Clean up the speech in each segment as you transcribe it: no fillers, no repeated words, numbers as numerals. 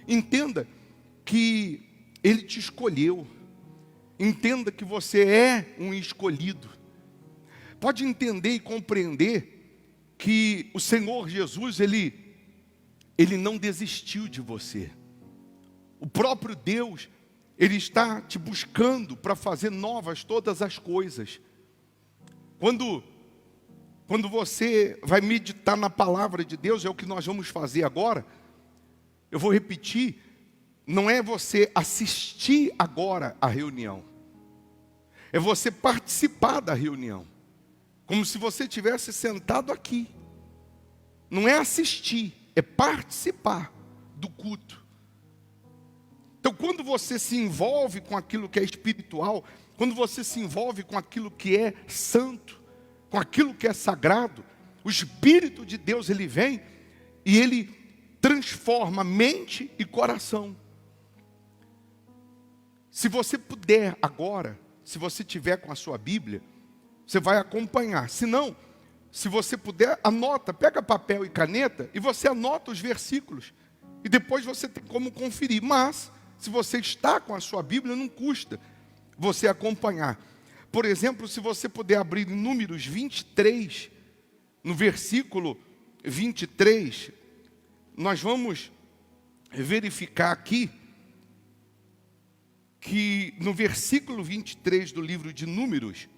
entenda que Ele te escolheu. Entenda que você é um escolhido. Pode entender e compreender que o Senhor Jesus, Ele não desistiu de você. O próprio Deus, Ele está te buscando para fazer novas todas as coisas. Quando você vai meditar na palavra de Deus, é o que nós vamos fazer agora. Eu vou repetir, não é você assistir agora à reunião. É você participar da reunião. Como se você tivesse sentado aqui. Não é assistir, é participar do culto. Então, quando você se envolve com aquilo que é espiritual, quando você se envolve com aquilo que é santo, com aquilo que é sagrado, o Espírito de Deus, Ele vem e Ele transforma mente e coração. Se você puder agora, se você tiver com a sua Bíblia, você vai acompanhar. Se não, se você puder, anota, pega papel e caneta e você anota os versículos. E depois você tem como conferir. Mas, se você está com a sua Bíblia, não custa você acompanhar. Por exemplo, se você puder abrir em Números 23, no versículo 23, nós vamos verificar aqui que no versículo 23 do livro de Números,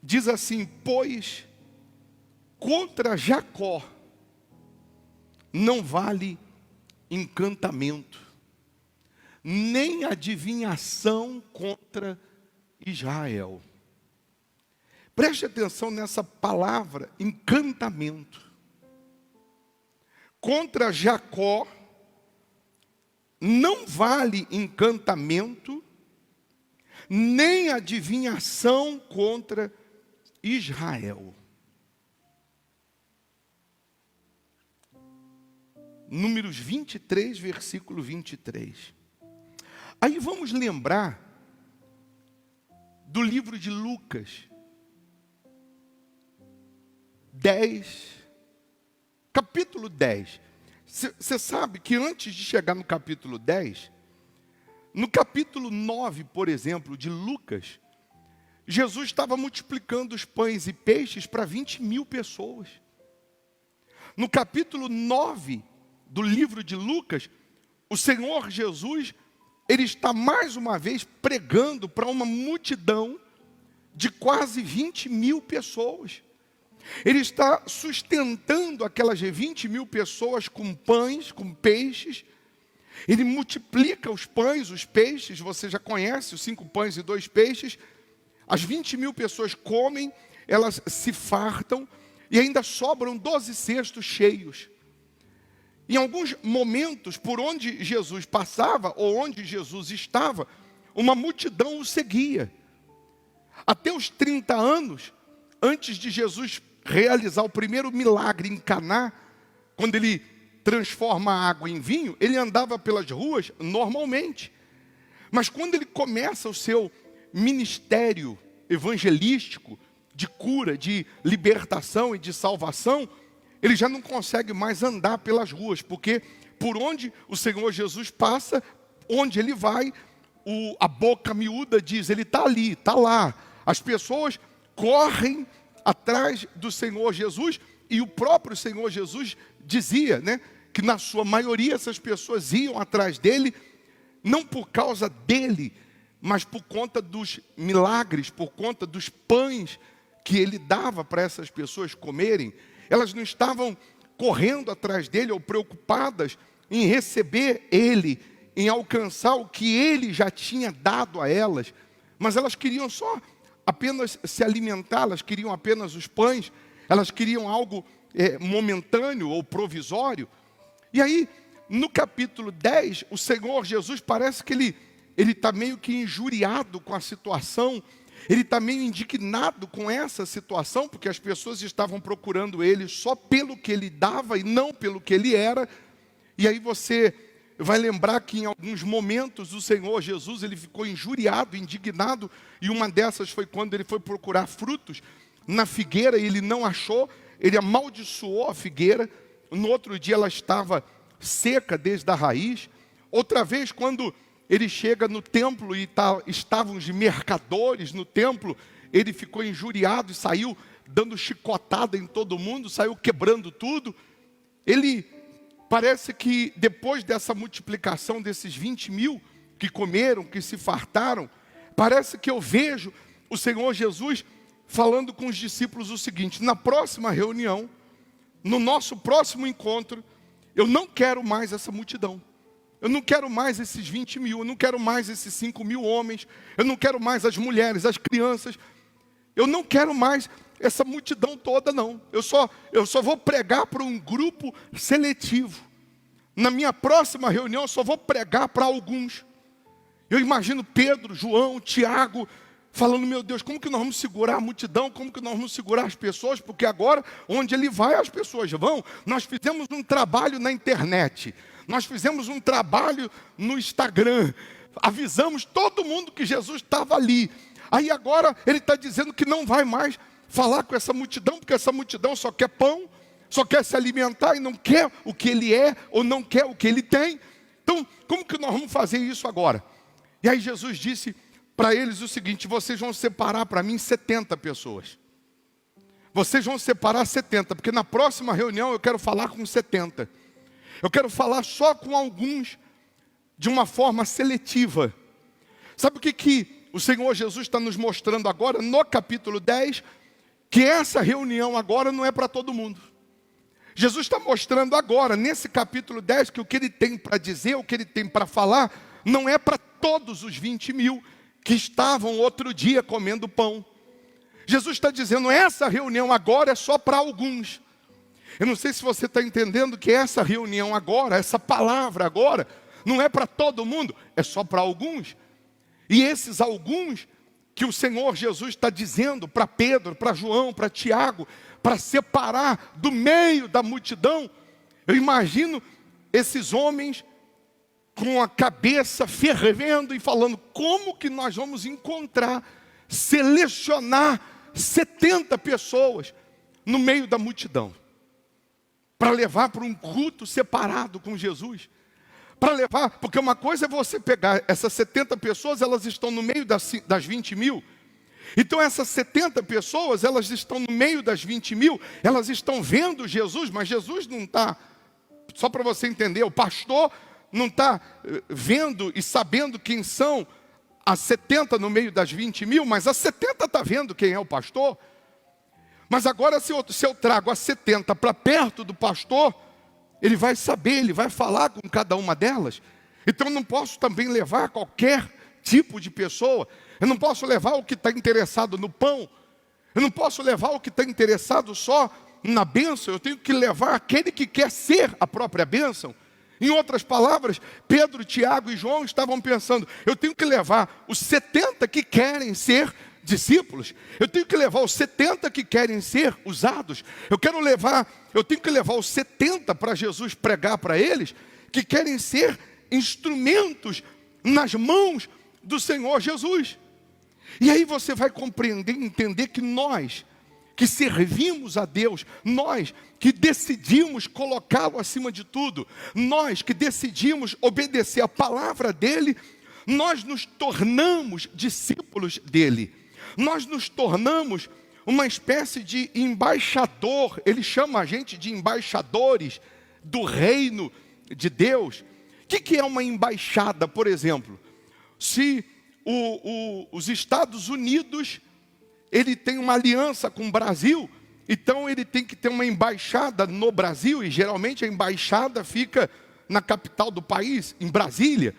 diz assim: pois contra Jacó não vale encantamento, nem adivinhação contra Israel. Preste atenção nessa palavra, encantamento. Contra Jacó não vale encantamento, nem adivinhação contra Israel. Números 23, versículo 23. Aí vamos lembrar do livro de Lucas 10, capítulo 10. Você sabe que antes de chegar no capítulo 10, no capítulo 9, por exemplo, de Lucas, Jesus estava multiplicando os pães e peixes para 20.000 pessoas. No capítulo 9 do livro de Lucas, o Senhor Jesus, Ele está mais uma vez pregando para uma multidão de quase 20.000 pessoas. Ele está sustentando aquelas 20.000 pessoas com pães, com peixes. Ele multiplica os pães, os peixes, você já conhece, os 5 pães e 2 peixes. As 20.000 pessoas comem, elas se fartam e ainda sobram 12 cestos cheios. Em alguns momentos, por onde Jesus passava, ou onde Jesus estava, uma multidão o seguia. Até os 30 anos, antes de Jesus realizar o primeiro milagre em Caná, quando Ele transforma a água em vinho, Ele andava pelas ruas normalmente. Mas quando Ele começa o seu ministério evangelístico, de cura, de libertação e de salvação, Ele já não consegue mais andar pelas ruas, porque por onde o Senhor Jesus passa, onde Ele vai, a boca miúda diz: Ele está ali, está lá. As pessoas correm atrás do Senhor Jesus, e o próprio Senhor Jesus dizia, né, que na sua maioria essas pessoas iam atrás dele, não por causa dele, mas por conta dos milagres, por conta dos pães que ele dava para essas pessoas comerem. Elas não estavam correndo atrás dele ou preocupadas em receber ele, em alcançar o que ele já tinha dado a elas, mas elas queriam só apenas se alimentar, elas queriam apenas os pães, elas queriam algo momentâneo ou provisório. E aí, no capítulo 10, o Senhor Jesus parece que ele está meio que injuriado com a situação, ele está meio indignado com essa situação, porque as pessoas estavam procurando ele só pelo que ele dava e não pelo que ele era. E aí você vai lembrar que em alguns momentos o Senhor Jesus, ele ficou injuriado, indignado, e uma dessas foi quando ele foi procurar frutos na figueira e ele não achou, ele amaldiçoou a figueira. No outro dia ela estava seca desde a raiz. Outra vez, quando ele chega no templo e estavam os mercadores no templo, ele ficou injuriado e saiu dando chicotada em todo mundo, saiu quebrando tudo. Ele parece que depois dessa multiplicação desses 20 mil que comeram, que se fartaram, parece que eu vejo o Senhor Jesus falando com os discípulos o seguinte: na próxima reunião, no nosso próximo encontro, eu não quero mais essa multidão. Eu não quero mais esses 20 mil, eu não quero mais esses 5 mil homens, eu não quero mais as mulheres, as crianças, eu não quero mais essa multidão toda, não. Eu só vou pregar para um grupo seletivo. Na minha próxima reunião, eu só vou pregar para alguns. Eu imagino Pedro, João, Tiago, falando: meu Deus, como que nós vamos segurar a multidão? Como que nós vamos segurar as pessoas? Porque agora, onde ele vai, as pessoas vão. Nós fizemos um trabalho na internet. Nós fizemos um trabalho no Instagram. Avisamos todo mundo que Jesus estava ali. Aí agora ele está dizendo que não vai mais falar com essa multidão, porque essa multidão só quer pão, só quer se alimentar e não quer o que ele é, ou não quer o que ele tem. Então, como que nós vamos fazer isso agora? E aí Jesus disse para eles o seguinte: vocês vão separar para mim 70 pessoas. Vocês vão separar 70, porque na próxima reunião eu quero falar com 70. Eu quero falar só com alguns, de uma forma seletiva. Sabe o que o Senhor Jesus está nos mostrando agora, no capítulo 10? Que essa reunião agora não é para todo mundo. Jesus está mostrando agora, nesse capítulo 10, que o que ele tem para dizer, o que ele tem para falar, não é para todos os 20 mil que estavam outro dia comendo pão. Jesus está dizendo: essa reunião agora é só para alguns. Eu não sei se você está entendendo que essa reunião agora, essa palavra agora, não é para todo mundo, é só para alguns. E esses alguns que o Senhor Jesus está dizendo para Pedro, para João, para Tiago, para separar do meio da multidão, eu imagino esses homens com a cabeça fervendo e falando: como que nós vamos encontrar, selecionar 70 pessoas no meio da multidão, para levar para um culto separado com Jesus? Para levar, porque uma coisa é você pegar essas 70 pessoas, elas estão no meio das 20 mil. Então essas 70 pessoas, elas estão no meio das 20 mil, elas estão vendo Jesus, mas Jesus não está, só para você entender, o pastor não está vendo e sabendo quem são as 70 no meio das 20 mil, mas as 70 está vendo quem é o pastor. Mas agora se eu trago as 70 para perto do pastor, ele vai saber, ele vai falar com cada uma delas. Então eu não posso também levar qualquer tipo de pessoa. Eu não posso levar o que está interessado no pão. Eu não posso levar o que está interessado só na bênção. Eu tenho que levar aquele que quer ser a própria bênção. Em outras palavras, Pedro, Tiago e João estavam pensando: eu tenho que levar os 70 que querem ser discípulos. Eu tenho que levar os 70 que querem ser usados. Eu tenho que levar os 70 para Jesus pregar para eles, que querem ser instrumentos nas mãos do Senhor Jesus. E aí você vai compreender e entender que nós, que servimos a Deus, nós que decidimos colocá-lo acima de tudo, nós que decidimos obedecer a palavra dEle, nós nos tornamos discípulos dEle. Nós nos tornamos uma espécie de embaixador. Ele chama a gente de embaixadores do reino de Deus. O que é uma embaixada, por exemplo? Se os Estados Unidos, ele tem uma aliança com o Brasil, então ele tem que ter uma embaixada no Brasil, e geralmente a embaixada fica na capital do país, em Brasília.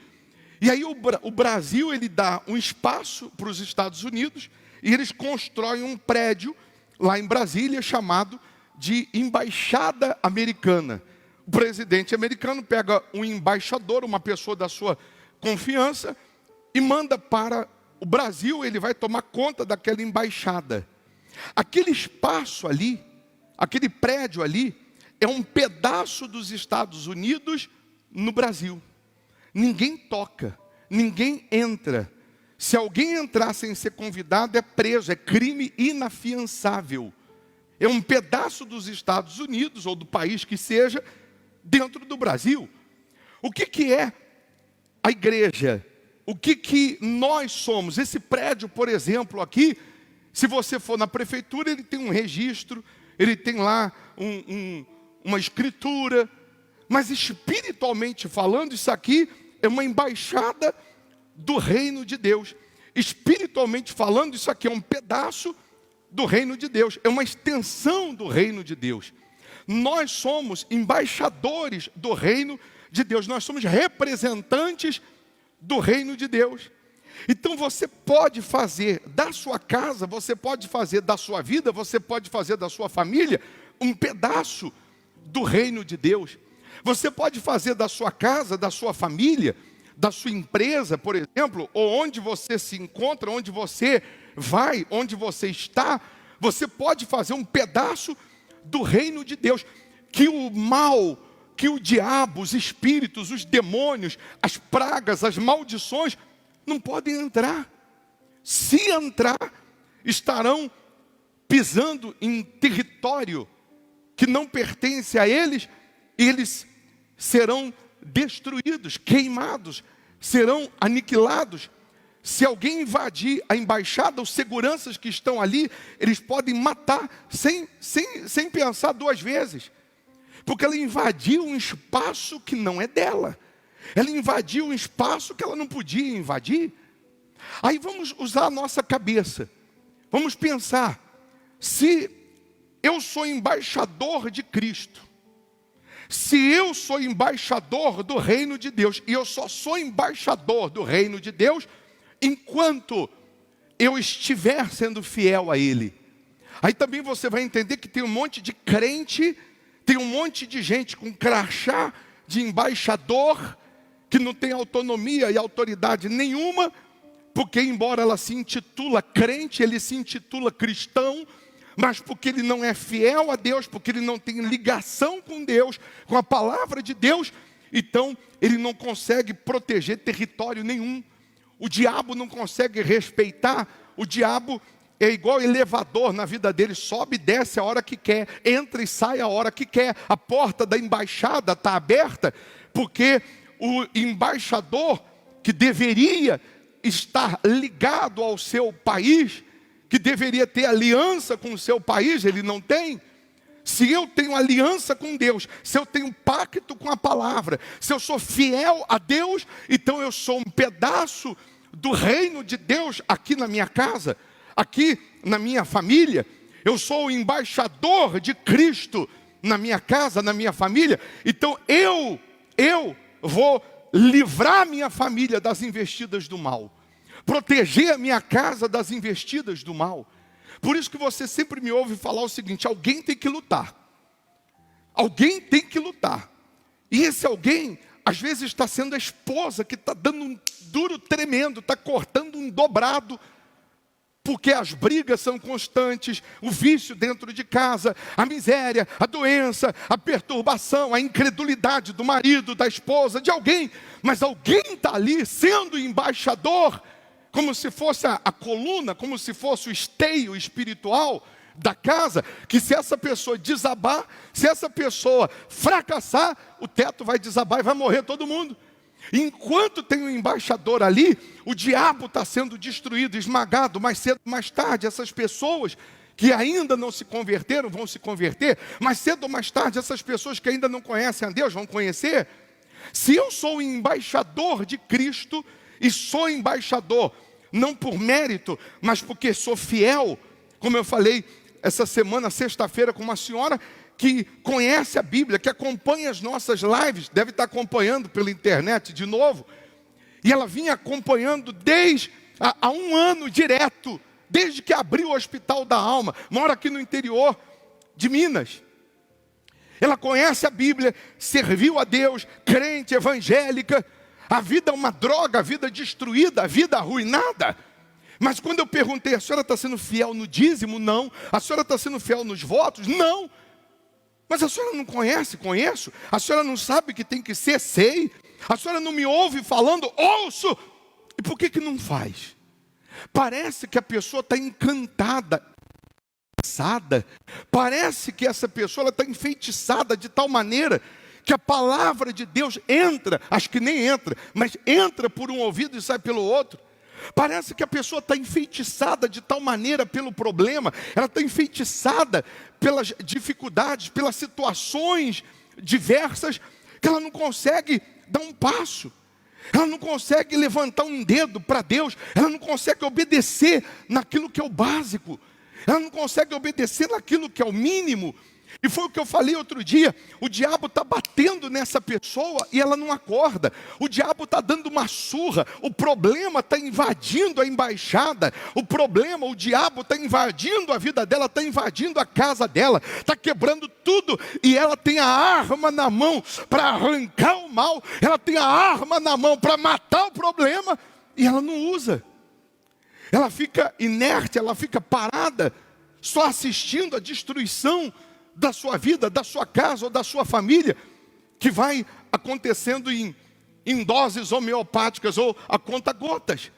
E aí o Brasil, ele dá um espaço para os Estados Unidos, e eles constroem um prédio lá em Brasília chamado de Embaixada Americana. O presidente americano pega um embaixador, uma pessoa da sua confiança, e manda para o Brasil. Ele vai tomar conta daquela embaixada. Aquele espaço ali, aquele prédio ali, é um pedaço dos Estados Unidos no Brasil. Ninguém toca, ninguém entra. Se alguém entrar sem ser convidado, é preso, é crime inafiançável. É um pedaço dos Estados Unidos, ou do país que seja, dentro do Brasil. O que é a igreja? O que nós somos? Esse prédio, por exemplo, aqui, se você for na prefeitura, ele tem um registro, ele tem lá uma escritura, mas espiritualmente falando, isso aqui é uma embaixada do reino de Deus. Espiritualmente falando, isso aqui é um pedaço do reino de Deus, é uma extensão do reino de Deus. Nós somos embaixadores do reino de Deus, nós somos representantes do reino de Deus. Então você pode fazer da sua casa, você pode fazer da sua vida, você pode fazer da sua família um pedaço do reino de Deus. Você pode fazer da sua casa, da sua família, da sua empresa, por exemplo, ou onde você se encontra, onde você vai, onde você está, você pode fazer um pedaço do reino de Deus. Que o mal, que o diabo, os espíritos, os demônios, as pragas, as maldições, não podem entrar. Se entrar, estarão pisando em território que não pertence a eles, e eles serão destruídos, queimados, serão aniquilados. Se alguém invadir a embaixada, os seguranças que estão ali, eles podem matar sem pensar duas vezes. Porque ela invadiu um espaço que não é dela. Ela invadiu um espaço que ela não podia invadir. Aí vamos usar a nossa cabeça. Vamos pensar. Se eu sou embaixador de Cristo, se eu sou embaixador do reino de Deus, e eu só sou embaixador do reino de Deus enquanto eu estiver sendo fiel a Ele. Aí também você vai entender que tem um monte de crente, tem um monte de gente com crachá de embaixador, que não tem autonomia e autoridade nenhuma, porque embora ela se intitula crente, ele se intitula cristão, mas porque ele não é fiel a Deus, porque ele não tem ligação com Deus, com a palavra de Deus, então ele não consegue proteger território nenhum. O diabo não consegue respeitar, o diabo é igual elevador na vida dele, sobe e desce a hora que quer, entra e sai a hora que quer. A porta da embaixada está aberta, porque o embaixador que deveria estar ligado ao seu país, que deveria ter aliança com o seu país, ele não tem. Se eu tenho aliança com Deus, se eu tenho pacto com a palavra, se eu sou fiel a Deus, então eu sou um pedaço do reino de Deus aqui na minha casa, aqui na minha família. Eu sou o embaixador de Cristo na minha casa, na minha família. Então eu vou livrar minha família das investidas do mal, proteger a minha casa das investidas do mal. Por isso que você sempre me ouve falar o seguinte: alguém tem que lutar. Alguém tem que lutar. E esse alguém, às vezes está sendo a esposa que está dando um duro tremendo, está cortando um dobrado, porque as brigas são constantes, o vício dentro de casa, a miséria, a doença, a perturbação, a incredulidade do marido, da esposa, de alguém. Mas alguém está ali sendo embaixador, como se fosse a coluna, como se fosse o esteio espiritual da casa, que se essa pessoa desabar, se essa pessoa fracassar, o teto vai desabar e vai morrer todo mundo. Enquanto tem um embaixador ali, o diabo está sendo destruído, esmagado. Mais cedo, mais tarde, essas pessoas que ainda não se converteram vão se converter. Mais cedo ou mais tarde, essas pessoas que ainda não conhecem a Deus vão conhecer. Se eu sou embaixador de Cristo, e sou embaixador não por mérito, mas porque sou fiel, como eu falei essa semana, sexta-feira, com uma senhora que conhece a Bíblia, que acompanha as nossas lives, deve estar acompanhando pela internet de novo, e ela vinha acompanhando desde há um ano direto, desde que abriu o Hospital da Alma, mora aqui no interior de Minas. Ela conhece a Bíblia, serviu a Deus, crente, evangélica. A vida é uma droga, a vida destruída, a vida arruinada. Mas quando eu perguntei: a senhora está sendo fiel no dízimo? Não. A senhora está sendo fiel nos votos? Não. Mas a senhora não conhece? Conheço. A senhora não sabe que tem que ser? Sei. A senhora não me ouve falando? Ouço. E por que não faz? Parece que a pessoa está encantada, parece que essa pessoa está enfeitiçada de tal maneira que a palavra de Deus entra, acho que nem entra, mas entra por um ouvido e sai pelo outro. Parece que a pessoa está enfeitiçada de tal maneira pelo problema, ela está enfeitiçada pelas dificuldades, pelas situações diversas, que ela não consegue dar um passo, ela não consegue levantar um dedo para Deus, ela não consegue obedecer naquilo que é o básico, ela não consegue obedecer naquilo que é o mínimo. E foi o que eu falei outro dia, o diabo está batendo nessa pessoa e ela não acorda. O diabo está dando uma surra, o problema está invadindo a embaixada. O diabo está invadindo a vida dela, está invadindo a casa dela, está quebrando tudo. E ela tem a arma na mão para arrancar o mal, ela tem a arma na mão para matar o problema e ela não usa. Ela fica inerte, ela fica parada, só assistindo a destruição da sua vida, da sua casa ou da sua família, que vai acontecendo em doses homeopáticas ou a conta-gotas.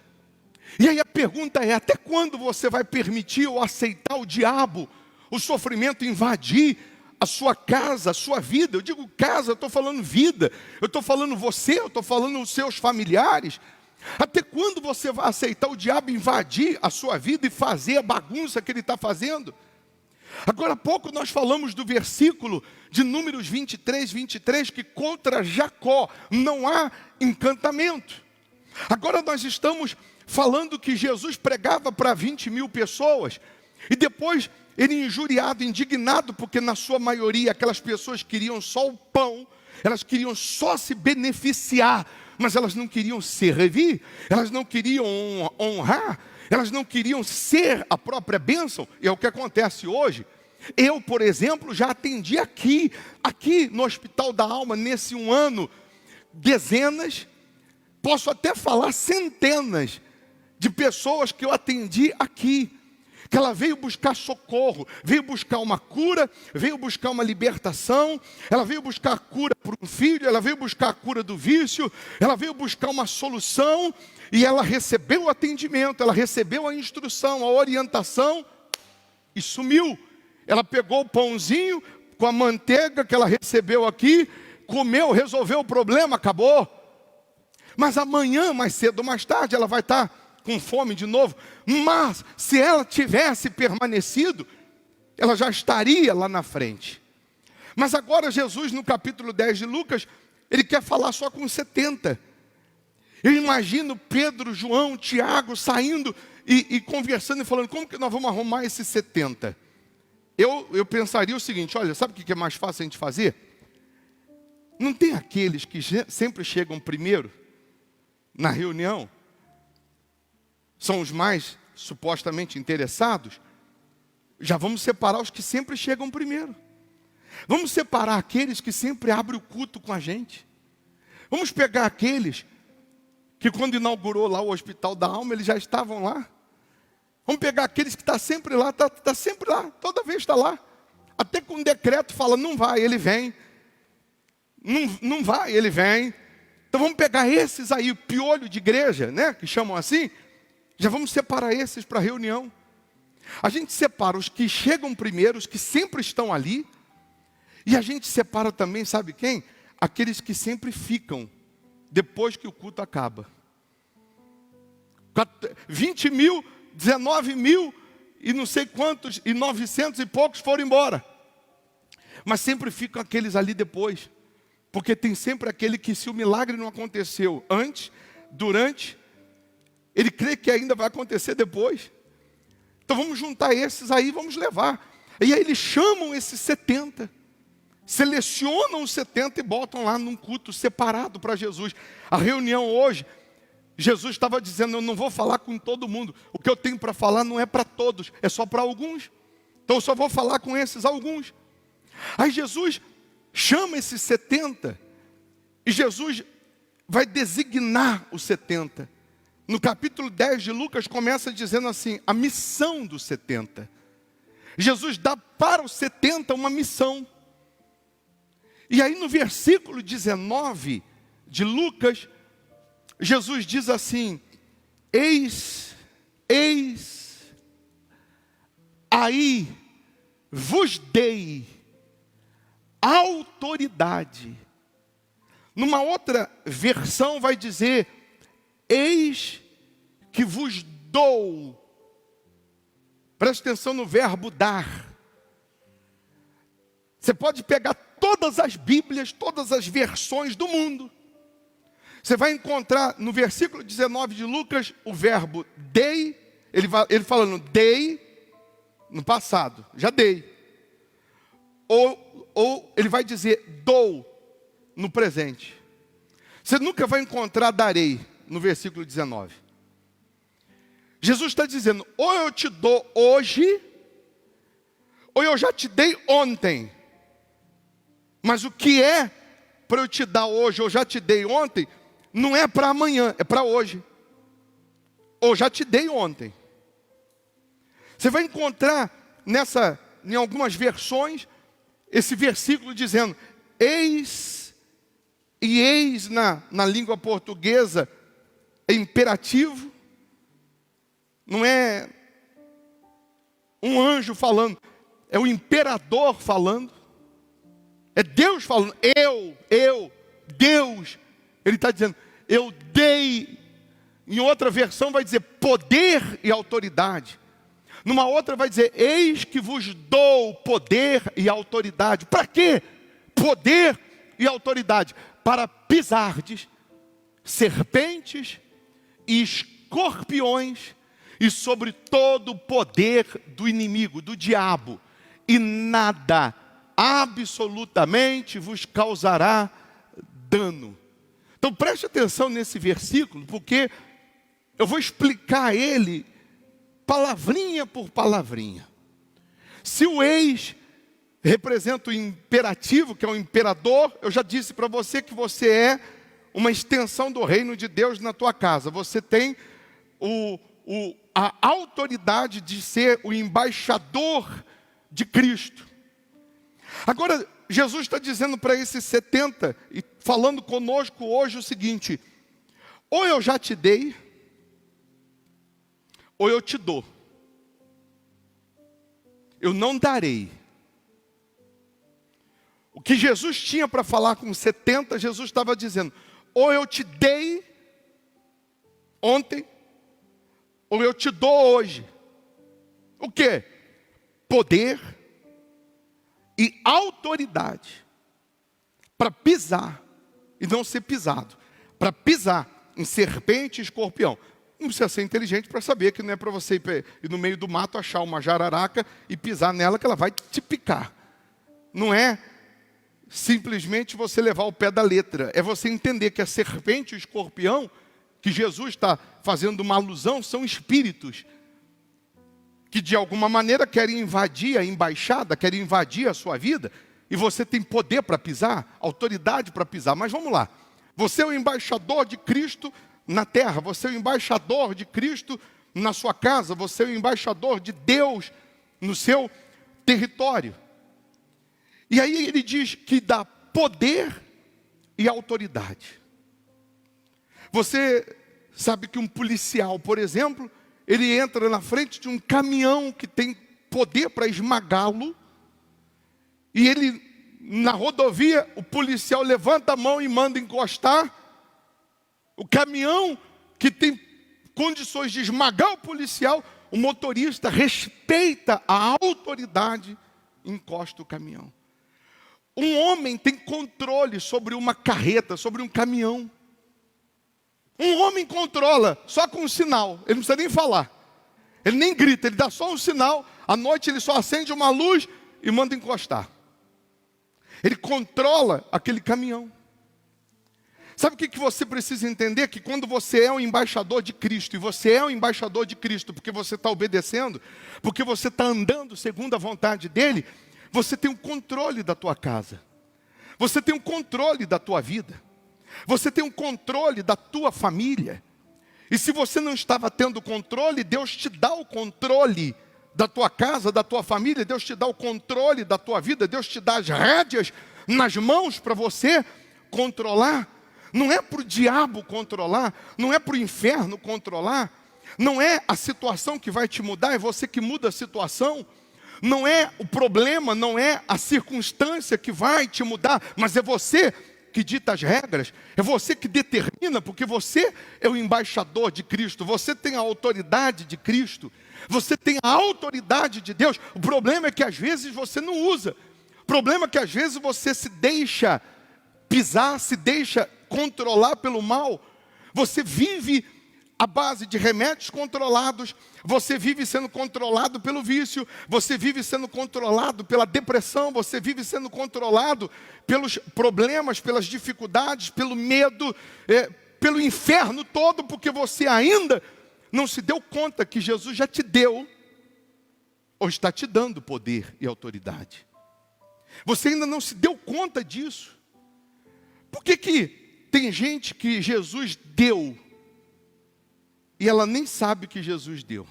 E aí a pergunta é, até quando você vai permitir ou aceitar o diabo, o sofrimento invadir a sua casa, a sua vida? Eu digo casa, eu estou falando vida, eu estou falando você, eu estou falando os seus familiares. Até quando você vai aceitar o diabo invadir a sua vida e fazer a bagunça que ele está fazendo? Agora há pouco nós falamos do versículo de Números 23, que contra Jacó não há encantamento. Agora nós estamos falando que Jesus pregava para 20.000 pessoas, e depois ele injuriado, indignado, porque na sua maioria aquelas pessoas queriam só o pão, elas queriam só se beneficiar, mas elas não queriam servir, elas não queriam honrar, elas não queriam ser a própria bênção. E é o que acontece hoje. Eu, por exemplo, já atendi aqui no Hospital da Alma, nesse um ano, dezenas, posso até falar centenas de pessoas que eu atendi aqui, que ela veio buscar socorro, veio buscar uma cura, veio buscar uma libertação, ela veio buscar a cura por um filho, ela veio buscar a cura do vício, ela veio buscar uma solução, e ela recebeu o atendimento, ela recebeu a instrução, a orientação, e sumiu. Ela pegou o pãozinho com a manteiga que ela recebeu aqui, comeu, resolveu o problema, acabou. Mas amanhã, mais cedo ou mais tarde, ela vai estar com fome de novo. Mas se ela tivesse permanecido, ela já estaria lá na frente. Mas agora Jesus, no capítulo 10 de Lucas, ele quer falar só com 70. Eu imagino Pedro, João, Tiago saindo e conversando e falando, como que nós vamos arrumar esses 70? Eu pensaria o seguinte, olha, sabe o que é mais fácil a gente fazer? Não tem aqueles que sempre chegam primeiro na reunião? São os mais supostamente interessados? Já vamos separar os que sempre chegam primeiro. Vamos separar aqueles que sempre abrem o culto com a gente. Vamos pegar aqueles que quando inaugurou lá o Hospital da Alma, eles já estavam lá. Vamos pegar aqueles que estão sempre lá, está sempre lá, toda vez está lá. Até com um decreto fala, não vai, ele vem. Não vai, ele vem. Então vamos pegar esses aí, piolho de igreja, né, que chamam assim. Já vamos separar esses para a reunião. A gente separa os que chegam primeiro, os que sempre estão ali. E a gente separa também, sabe quem? Aqueles que sempre ficam depois que o culto acaba. 20.000, 19.000 e não sei quantos, e 900 e poucos foram embora. Mas sempre ficam aqueles ali depois. Porque tem sempre aquele que, se o milagre não aconteceu antes, durante, ele crê que ainda vai acontecer depois. Então vamos juntar esses aí, vamos levar. E aí eles chamam esses 70. Selecionam os 70 e botam lá num culto separado para Jesus. A reunião hoje, Jesus estava dizendo, eu não vou falar com todo mundo. O que eu tenho para falar não é para todos, é só para alguns. Então eu só vou falar com esses alguns. Aí Jesus chama esses 70. E Jesus vai designar os 70. No capítulo 10 de Lucas começa dizendo assim, a missão dos 70. Jesus dá para os 70 uma missão. E aí no versículo 19 de Lucas, Jesus diz assim, eis aí vos dei autoridade Numa outra versão vai dizer: eis que vos dou. Presta atenção no verbo dar. Você pode pegar todas as Bíblias, todas as versões do mundo. Você vai encontrar no versículo 19 de Lucas o verbo dei. Ele falando dei no passado, já dei. Ou ele vai dizer dou no presente. Você nunca vai encontrar darei no versículo 19. Jesus está dizendo: ou eu te dou hoje, ou eu já te dei ontem. Mas o que é para eu te dar hoje, ou já te dei ontem, não é para amanhã, é para hoje. Ou já te dei ontem. Você vai encontrar em algumas versões, esse versículo dizendo: eis, e eis na língua portuguesa é imperativo, não é um anjo falando, é o imperador falando, é Deus falando, Deus, ele está dizendo, eu dei. Em outra versão vai dizer poder e autoridade. Numa outra vai dizer, eis que vos dou poder e autoridade. Para quê? Poder e autoridade. Para pisardes serpentes e escorpiões e sobre todo o poder do inimigo, do diabo. E nada, absolutamente, vos causará dano. Então preste atenção nesse versículo, porque eu vou explicar ele palavrinha por palavrinha. Se o eis representa o imperativo, que é o imperador, eu já disse para você que você é uma extensão do reino de Deus na tua casa. Você tem a autoridade de ser o embaixador de Cristo. Agora, Jesus está dizendo para esses 70, e falando conosco hoje o seguinte: ou eu já te dei, ou eu te dou. Eu não darei. O que Jesus tinha para falar com 70, Jesus estava dizendo: ou eu te dei ontem, ou eu te dou hoje. O quê? Poder e autoridade para pisar e não ser pisado. Para pisar em serpente e escorpião. Não precisa ser inteligente para saber que não é para você ir no meio do mato, achar uma jararaca e pisar nela, que ela vai te picar. Não é simplesmente você levar o pé da letra. É você entender que a serpente e o escorpião, que Jesus está fazendo uma alusão, são espíritos que de alguma maneira querem invadir a embaixada, querem invadir a sua vida, e você tem poder para pisar, autoridade para pisar. Mas vamos lá, você é o embaixador de Cristo na terra, você é o embaixador de Cristo na sua casa, você é o embaixador de Deus no seu território. E aí ele diz que dá poder e autoridade. Você sabe que um policial, por exemplo, ele entra na frente de um caminhão que tem poder para esmagá-lo, e ele, na rodovia, o policial levanta a mão e manda encostar. O caminhão que tem condições de esmagar o policial, o motorista respeita a autoridade e encosta o caminhão. Um homem tem controle sobre uma carreta, sobre um caminhão. Um homem controla só com um sinal, ele não precisa nem falar. Ele nem grita, ele dá só um sinal. À noite ele só acende uma luz e manda encostar. Ele controla aquele caminhão. Sabe o que você precisa entender? Que quando você é um embaixador de Cristo, e você é um embaixador de Cristo porque você está obedecendo, porque você está andando segundo a vontade dEle, você tem o controle da tua casa. Você tem o controle da tua vida. Você tem o controle da tua família. E se você não estava tendo controle, Deus te dá o controle da tua casa, da tua família. Deus te dá o controle da tua vida. Deus te dá as rédeas nas mãos para você controlar. Não é para o diabo controlar, não é para o inferno controlar, não é a situação que vai te mudar, é você que muda a situação. Não é o problema, não é a circunstância que vai te mudar, mas é você que dita as regras, é você que determina, porque você é o embaixador de Cristo, você tem a autoridade de Cristo, você tem a autoridade de Deus. O problema é que às vezes você não usa. O problema é que às vezes você se deixa pisar, se deixa controlar pelo mal. Você vive à base de remédios controlados, você vive sendo controlado pelo vício, você vive sendo controlado pela depressão, você vive sendo controlado pelos problemas, pelas dificuldades, pelo medo, pelo inferno todo, porque você ainda não se deu conta que Jesus já te deu, ou está te dando poder e autoridade. Você ainda não se deu conta disso. Por que tem gente que Jesus deu e ela nem sabe que Jesus deu?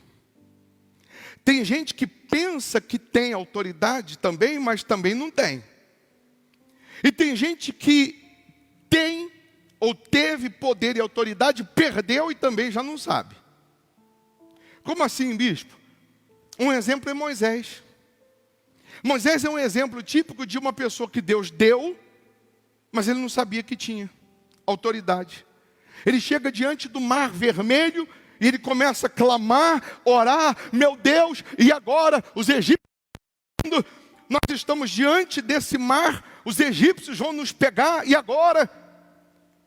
Tem gente que pensa que tem autoridade também, mas também não tem. E tem gente que tem ou teve poder e autoridade, perdeu e também já não sabe. Como assim, bispo? Um exemplo é Moisés. Moisés é um exemplo típico de uma pessoa que Deus deu, mas ele não sabia que tinha autoridade. Ele chega diante do mar vermelho e ele começa a clamar, orar, meu Deus, e agora os egípcios, nós estamos diante desse mar, os egípcios vão nos pegar, e agora?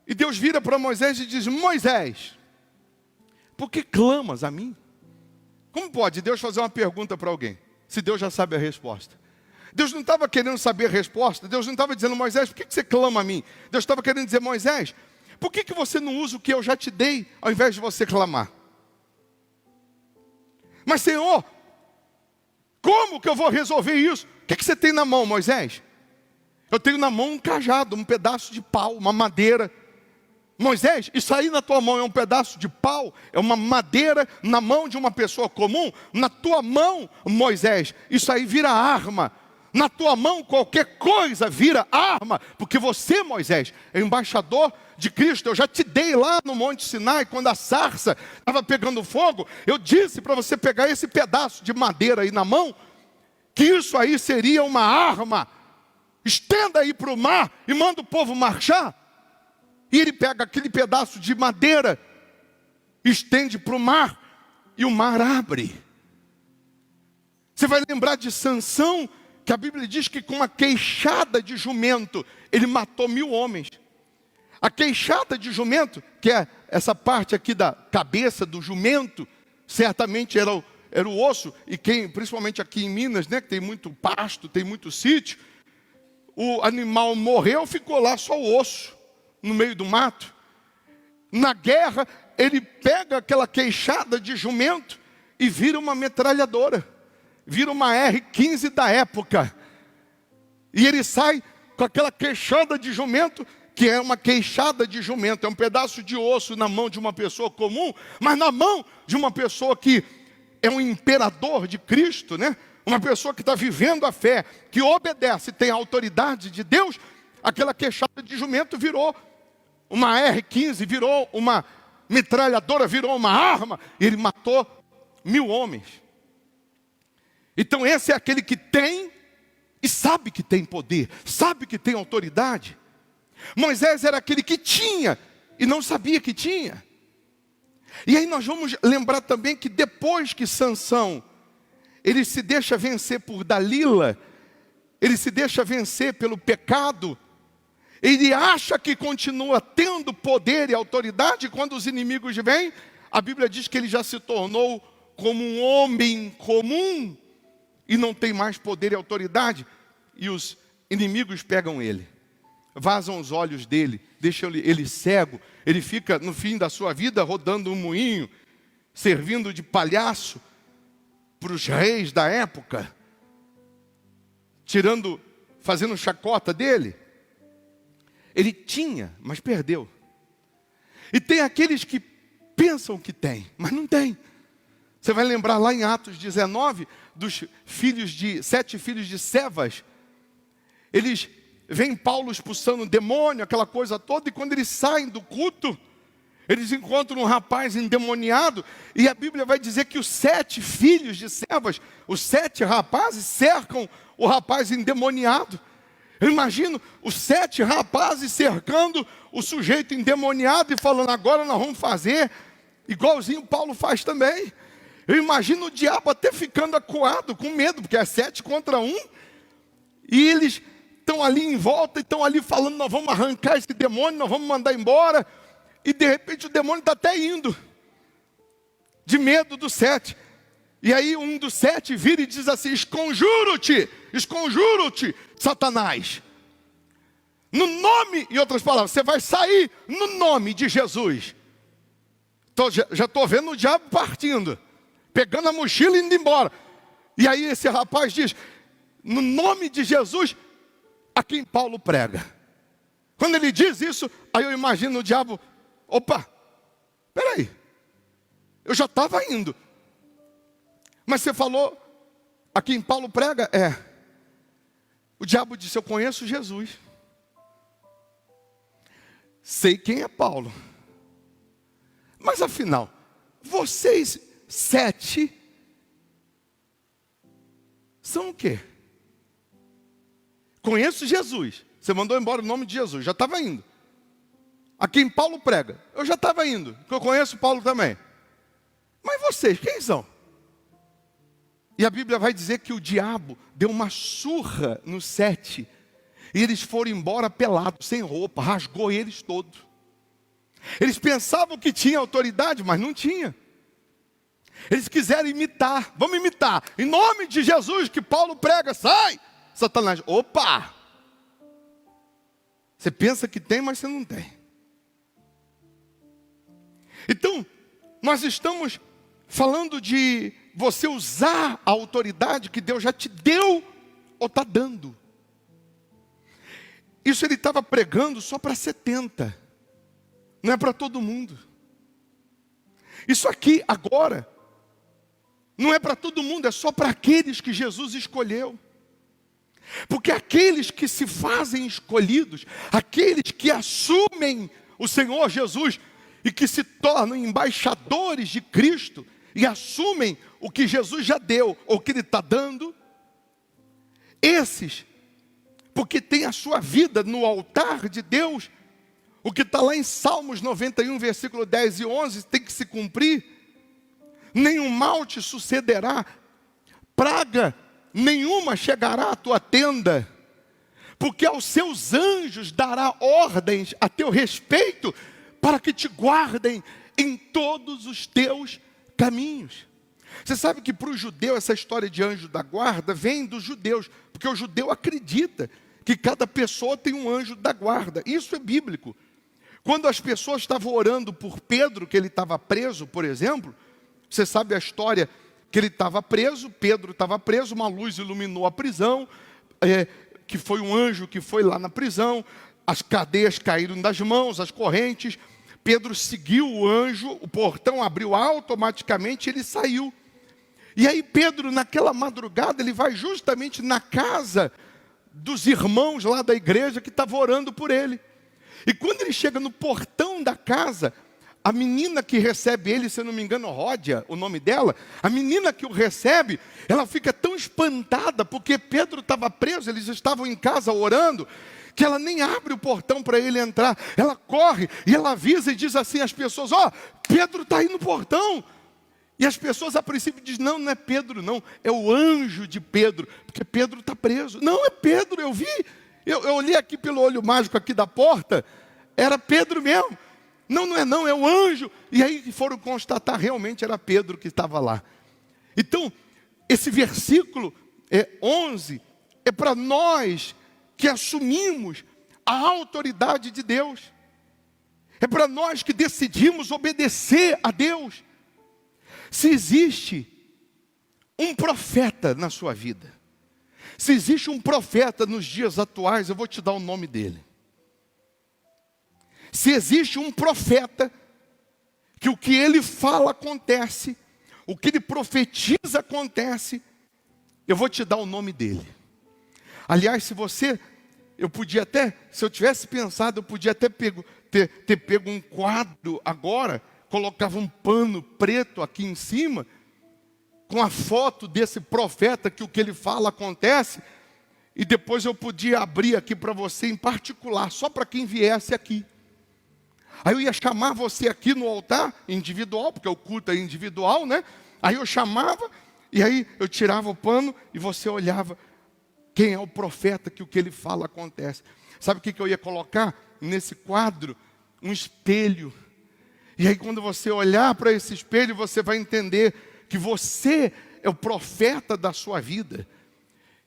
E Deus vira para Moisés e diz, Moisés, por que clamas a mim? Como pode Deus fazer uma pergunta para alguém, se Deus já sabe a resposta? Deus não estava querendo saber a resposta, Deus não estava dizendo, Moisés, por que você clama a mim? Deus estava querendo dizer, Moisés, por que você não usa o que eu já te dei, ao invés de você clamar? Mas Senhor, como que eu vou resolver isso? O que você tem na mão, Moisés? Eu tenho na mão um cajado, um pedaço de pau, uma madeira. Moisés, isso aí na tua mão é um pedaço de pau, é uma madeira na mão de uma pessoa comum. Na tua mão, Moisés, isso aí vira arma. Na tua mão qualquer coisa vira arma, porque você, Moisés, é embaixador de Cristo. Eu já te dei lá no Monte Sinai, quando a sarça estava pegando fogo, eu disse para você pegar esse pedaço de madeira aí na mão, que isso aí seria uma arma. Estenda aí para o mar e manda o povo marchar. E ele pega aquele pedaço de madeira, estende para o mar, e o mar abre. Você vai lembrar de Sansão, que a Bíblia diz que com uma queixada de jumento, ele matou 1000 homens. A queixada de jumento, que é essa parte aqui da cabeça do jumento, certamente era o osso, e principalmente aqui em Minas, né, que tem muito pasto, tem muito sítio, o animal morreu, ficou lá só o osso, no meio do mato. Na guerra, ele pega aquela queixada de jumento e vira uma metralhadora, vira uma R-15 da época, e ele sai com aquela queixada de jumento, que é uma queixada de jumento, é um pedaço de osso na mão de uma pessoa comum, mas na mão de uma pessoa que é um imperador de Cristo, né? Uma pessoa que está vivendo a fé, que obedece, tem a autoridade de Deus. Aquela queixada de jumento virou uma R-15, virou uma metralhadora, virou uma arma, e ele matou 1000 homens. Então esse é aquele que tem e sabe que tem poder, sabe que tem autoridade. Moisés era aquele que tinha e não sabia que tinha. E aí nós vamos lembrar também que depois que Sansão, ele se deixa vencer por Dalila, ele se deixa vencer pelo pecado, ele acha que continua tendo poder e autoridade. Quando os inimigos vêm, a Bíblia diz que ele já se tornou como um homem comum e não tem mais poder e autoridade. E os inimigos pegam ele, vazam os olhos dele, deixam ele cego. Ele fica no fim da sua vida rodando um moinho, servindo de palhaço para os reis da época, fazendo chacota dele. Ele tinha, mas perdeu. E tem aqueles que pensam que tem, mas não tem. Você vai lembrar lá em Atos 19, dos 7 filhos de Sevas. Eles veem Paulo expulsando o demônio, aquela coisa toda, e quando eles saem do culto, eles encontram um rapaz endemoniado, e a Bíblia vai dizer que os 7 filhos de Sevas, os 7 rapazes, cercam o rapaz endemoniado. Eu imagino os 7 rapazes cercando o sujeito endemoniado e falando, agora nós vamos fazer igualzinho Paulo faz também. Eu imagino o diabo até ficando acuado, com medo, porque é 7 contra 1. E eles estão ali em volta, e estão ali falando, nós vamos arrancar esse demônio, nós vamos mandar embora. E de repente o demônio está até indo, de medo do 7. E aí um dos 7 vira e diz assim, esconjuro-te, Satanás. No nome, em outras palavras, você vai sair no nome de Jesus. Já estou vendo o diabo partindo, pegando a mochila e indo embora. E aí esse rapaz diz, no nome de Jesus, a quem Paulo prega. Quando ele diz isso, aí eu imagino o diabo, opa, peraí, eu já estava indo. Mas você falou, a quem Paulo prega? O diabo disse, eu conheço Jesus. Sei quem é Paulo. Mas afinal, vocês 7 são o quê? Conheço Jesus. Você mandou embora o nome de Jesus, já estava indo. A quem Paulo prega, eu já estava indo, porque eu conheço Paulo também. Mas vocês, quem são? E a Bíblia vai dizer que o diabo deu uma surra nos 7. E eles foram embora pelados, sem roupa, rasgou eles todos. Eles pensavam que tinha autoridade, mas não tinha. Eles quiseram imitar, vamos imitar. Em nome de Jesus que Paulo prega, sai! Satanás, opa! Você pensa que tem, mas você não tem. Então, nós estamos falando de você usar a autoridade que Deus já te deu ou está dando. Isso ele estava pregando só para 70. Não é para todo mundo. Isso aqui agora não é para todo mundo, é só para aqueles que Jesus escolheu. Porque aqueles que se fazem escolhidos, aqueles que assumem o Senhor Jesus e que se tornam embaixadores de Cristo e assumem o que Jesus já deu ou o que Ele está dando, esses, porque tem a sua vida no altar de Deus, o que está lá em Salmos 91, versículo 10 e 11, tem que se cumprir. Nenhum mal te sucederá, praga nenhuma chegará à tua tenda, porque aos seus anjos dará ordens a teu respeito, para que te guardem em todos os teus caminhos. Você sabe que para o judeu essa história de anjo da guarda vem dos judeus, porque o judeu acredita que cada pessoa tem um anjo da guarda. Isso é bíblico. Quando as pessoas estavam orando por Pedro, que ele estava preso, por exemplo, você sabe a história que ele estava preso, Pedro estava preso, uma luz iluminou a prisão, que foi um anjo que foi lá na prisão, as cadeias caíram das mãos, as correntes, Pedro seguiu o anjo, o portão abriu automaticamente e ele saiu. E aí Pedro, naquela madrugada, ele vai justamente na casa dos irmãos lá da igreja que estavam orando por ele. E quando ele chega no portão da casa, a menina que recebe ele, se eu não me engano, Ródia, o nome dela, a menina que o recebe, ela fica tão espantada, porque Pedro estava preso, eles estavam em casa orando, que ela nem abre o portão para ele entrar. Ela corre e ela avisa e diz assim às pessoas, Pedro está aí no portão. E as pessoas a princípio dizem, não, não é Pedro não, é o anjo de Pedro, porque Pedro está preso. Não, é Pedro, eu vi, eu olhei aqui pelo olho mágico aqui da porta, era Pedro mesmo. Não, não é não, é o anjo. E aí foram constatar, realmente era Pedro que estava lá. Então, esse versículo 11 é para nós que assumimos a autoridade de Deus. É para nós que decidimos obedecer a Deus. Se existe um profeta na sua vida, se existe um profeta nos dias atuais, eu vou te dar o nome dele. Se existe um profeta, que o que ele fala acontece, o que ele profetiza acontece, eu vou te dar o nome dele. Aliás, eu podia até, se eu tivesse pensado, eu podia até ter pego um quadro agora, colocava um pano preto aqui em cima, com a foto desse profeta, que o que ele fala acontece, e depois eu podia abrir aqui para você em particular, só para quem viesse aqui. Aí eu ia chamar você aqui no altar, individual, porque o culto é individual, né? Aí eu chamava, e aí eu tirava o pano, e você olhava quem é o profeta, que o que ele fala acontece. Sabe o que eu ia colocar nesse quadro? Um espelho. E aí quando você olhar para esse espelho, você vai entender que você é o profeta da sua vida.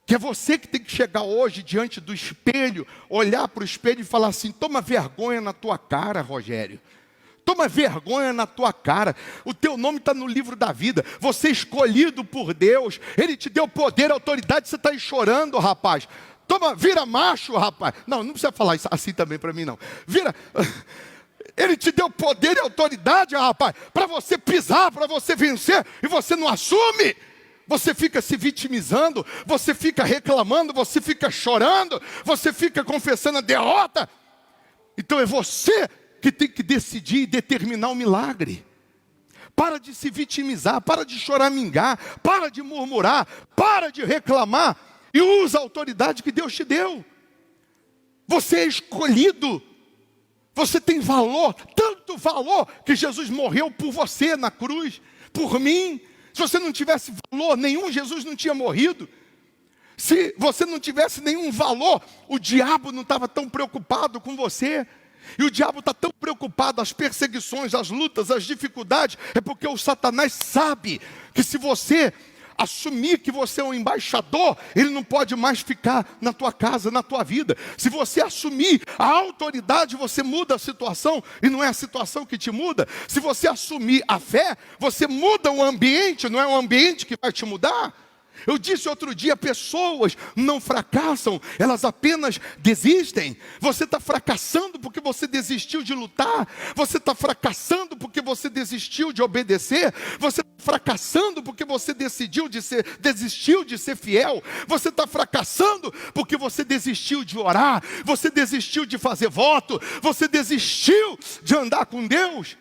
Que é você que tem que chegar hoje diante do espelho, olhar para o espelho e falar assim: toma vergonha na tua cara, Rogério. Toma vergonha na tua cara. O teu nome está no livro da vida. Você é escolhido por Deus. Ele te deu poder, autoridade. Você está aí chorando, rapaz. Toma, vira macho, rapaz. Não precisa falar isso assim também para mim, não. Vira. Ele te deu poder e autoridade, rapaz, para você pisar, para você vencer, e você não assume. Você fica se vitimizando, você fica reclamando, você fica chorando, você fica confessando a derrota. Então é você que tem que decidir e determinar o milagre. Para de se vitimizar, para de choramingar, para de murmurar, para de reclamar e usa a autoridade que Deus te deu. Você é escolhido. Você tem valor, tanto valor que Jesus morreu por você na cruz, por mim. Se você não tivesse valor nenhum, Jesus não tinha morrido. Se você não tivesse nenhum valor, o diabo não estava tão preocupado com você. E o diabo está tão preocupado, as perseguições, as lutas, as dificuldades, é porque o Satanás sabe que se você assumir que você é um embaixador, ele não pode mais ficar na tua casa, na tua vida. Se você assumir a autoridade, você muda a situação, e não é a situação que te muda. Se você assumir a fé, você muda o ambiente, não é o ambiente que vai te mudar. Eu disse outro dia, pessoas não fracassam, elas apenas desistem. Você está fracassando porque você desistiu de lutar. Você está fracassando porque você desistiu de obedecer. Você está fracassando porque você desistiu de ser fiel. Você está fracassando porque você desistiu de orar. Você desistiu de fazer voto. Você desistiu de andar com Deus.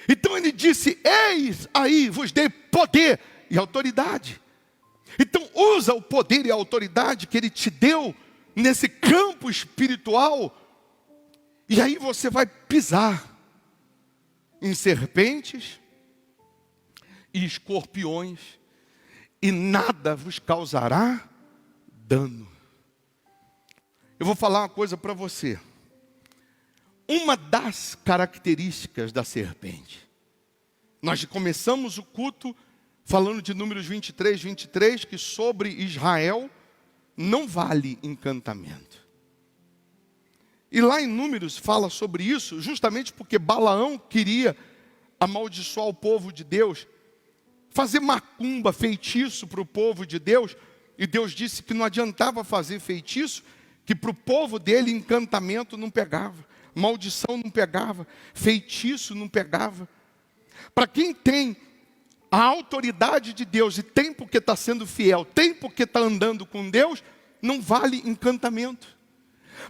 Então ele disse: eis aí vos dei poder e autoridade. Então usa o poder e a autoridade que Ele te deu nesse campo espiritual, e aí você vai pisar em serpentes e escorpiões, e nada vos causará dano. Eu vou falar uma coisa para você. Uma das características da serpente, nós começamos o culto falando de Números 23, que sobre Israel não vale encantamento. E lá em Números fala sobre isso, justamente porque Balaão queria amaldiçoar o povo de Deus, fazer macumba, feitiço para o povo de Deus, e Deus disse que não adiantava fazer feitiço, que para o povo dele encantamento não pegava, maldição não pegava, feitiço não pegava. Para quem tem a autoridade de Deus, e tem porque está sendo fiel, tem porque está andando com Deus, não vale encantamento.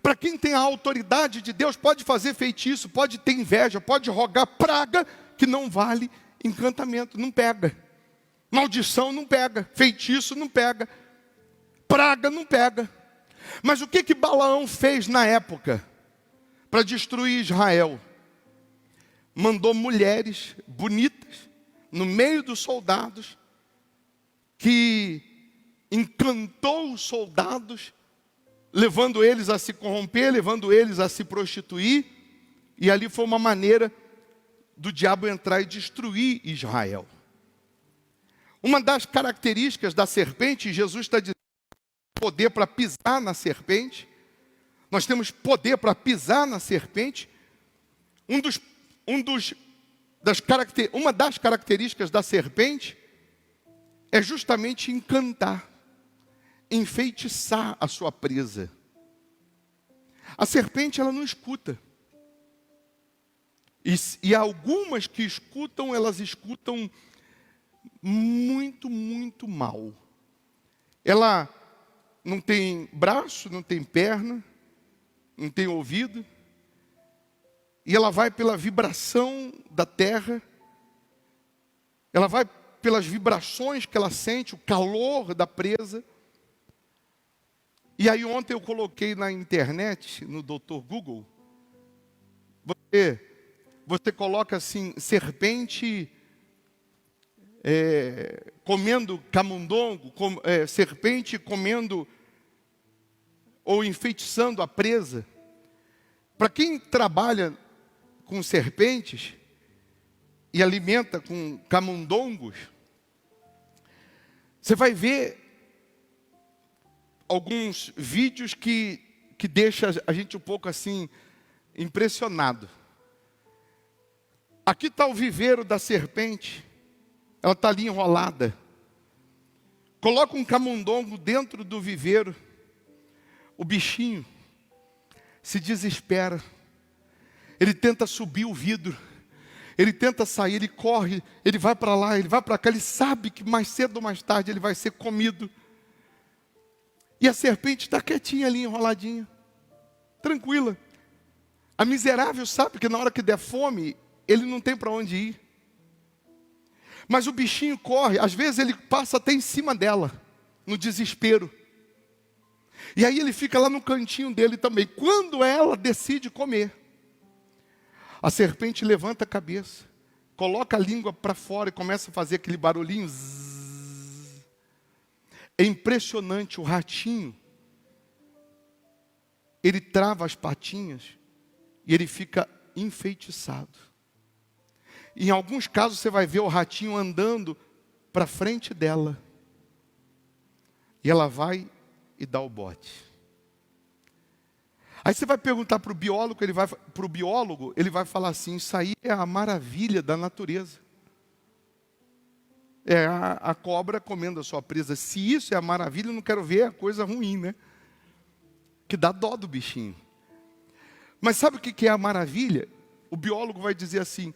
Para quem tem a autoridade de Deus, pode fazer feitiço, pode ter inveja, pode rogar praga, que não vale encantamento, não pega. Maldição não pega, feitiço não pega, praga não pega. Mas o que Balaão fez na época para destruir Israel? Mandou mulheres bonitas no meio dos soldados, que encantou os soldados, levando eles a se corromper, levando eles a se prostituir, e ali foi uma maneira do diabo entrar e destruir Israel. Uma das características da serpente, Jesus está dizendo, poder para pisar na serpente. Nós temos poder para pisar na serpente. Uma das características da serpente é justamente encantar, enfeitiçar a sua presa. A serpente, ela não escuta. E algumas que escutam, elas escutam muito, muito mal. Ela não tem braço, não tem perna, não tem ouvido. E ela vai pela vibração da terra, ela vai pelas vibrações que ela sente, o calor da presa. E aí ontem eu coloquei na internet, no Dr. Google, você coloca assim, serpente comendo camundongo, serpente comendo ou enfeitiçando a presa. Para quem trabalha com serpentes e alimenta com camundongos, você vai ver alguns vídeos que deixam a gente um pouco assim, impressionado. Aqui está o viveiro da serpente, ela está ali enrolada. Coloca um camundongo dentro do viveiro, o bichinho se desespera, ele tenta subir o vidro, ele tenta sair, ele corre, ele vai para lá, ele vai para cá, ele sabe que mais cedo ou mais tarde ele vai ser comido. E a serpente está quietinha ali, enroladinha, tranquila. A miserável sabe que na hora que der fome, ele não tem para onde ir. Mas o bichinho corre, às vezes ele passa até em cima dela, no desespero. E aí ele fica lá no cantinho dele também. Quando ela decide comer, a serpente levanta a cabeça, coloca a língua para fora e começa a fazer aquele barulhinho. Zzz. É impressionante, o ratinho, ele trava as patinhas e ele fica enfeitiçado. Em alguns casos você vai ver o ratinho andando para frente dela. E ela vai e dá o bote. Aí você vai perguntar para o biólogo, ele vai falar assim, isso aí é a maravilha da natureza. É a cobra comendo a sua presa. Se isso é a maravilha, eu não quero ver a coisa ruim, né? Que dá dó do bichinho. Mas sabe o que é a maravilha? O biólogo vai dizer assim,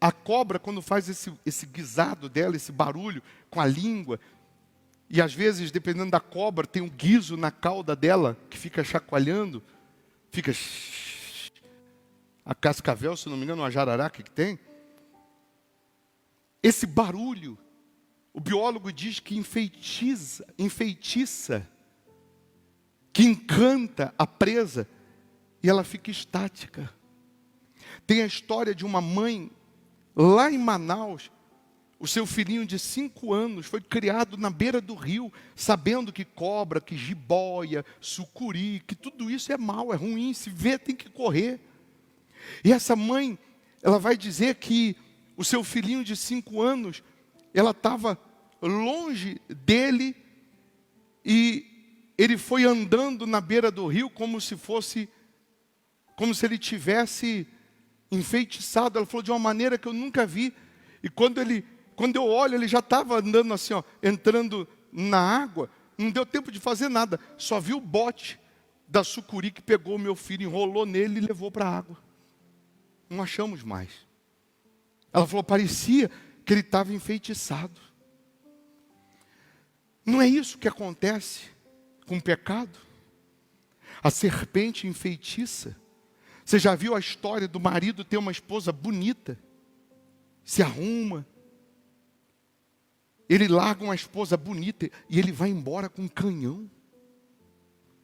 a cobra, quando faz esse guisado dela, esse barulho com a língua, e às vezes, dependendo da cobra, tem um guiso na cauda dela, que fica chacoalhando, fica... A cascavel, se não me engano, a jararaca que tem. Esse barulho, o biólogo diz que enfeitiça, que encanta a presa, e ela fica estática. Tem a história de uma mãe, lá em Manaus, o seu filhinho de 5 anos foi criado na beira do rio, sabendo que cobra, que jiboia, sucuri, que tudo isso é mal, é ruim, se vê tem que correr. E essa mãe, ela vai dizer que o seu filhinho de 5 anos, ela estava longe dele e ele foi andando na beira do rio como se ele tivesse enfeitiçado. Ela falou de uma maneira que eu nunca vi. E quando eu olho, ele já estava andando assim, ó, entrando na água. Não deu tempo de fazer nada. Só vi o bote da sucuri que pegou o meu filho, enrolou nele e levou para a água. Não achamos mais. Ela falou, parecia que ele estava enfeitiçado. Não é isso que acontece com o pecado? A serpente enfeitiça. Você já viu a história do marido ter uma esposa bonita? Se arruma. Ele larga uma esposa bonita e ele vai embora com um canhão.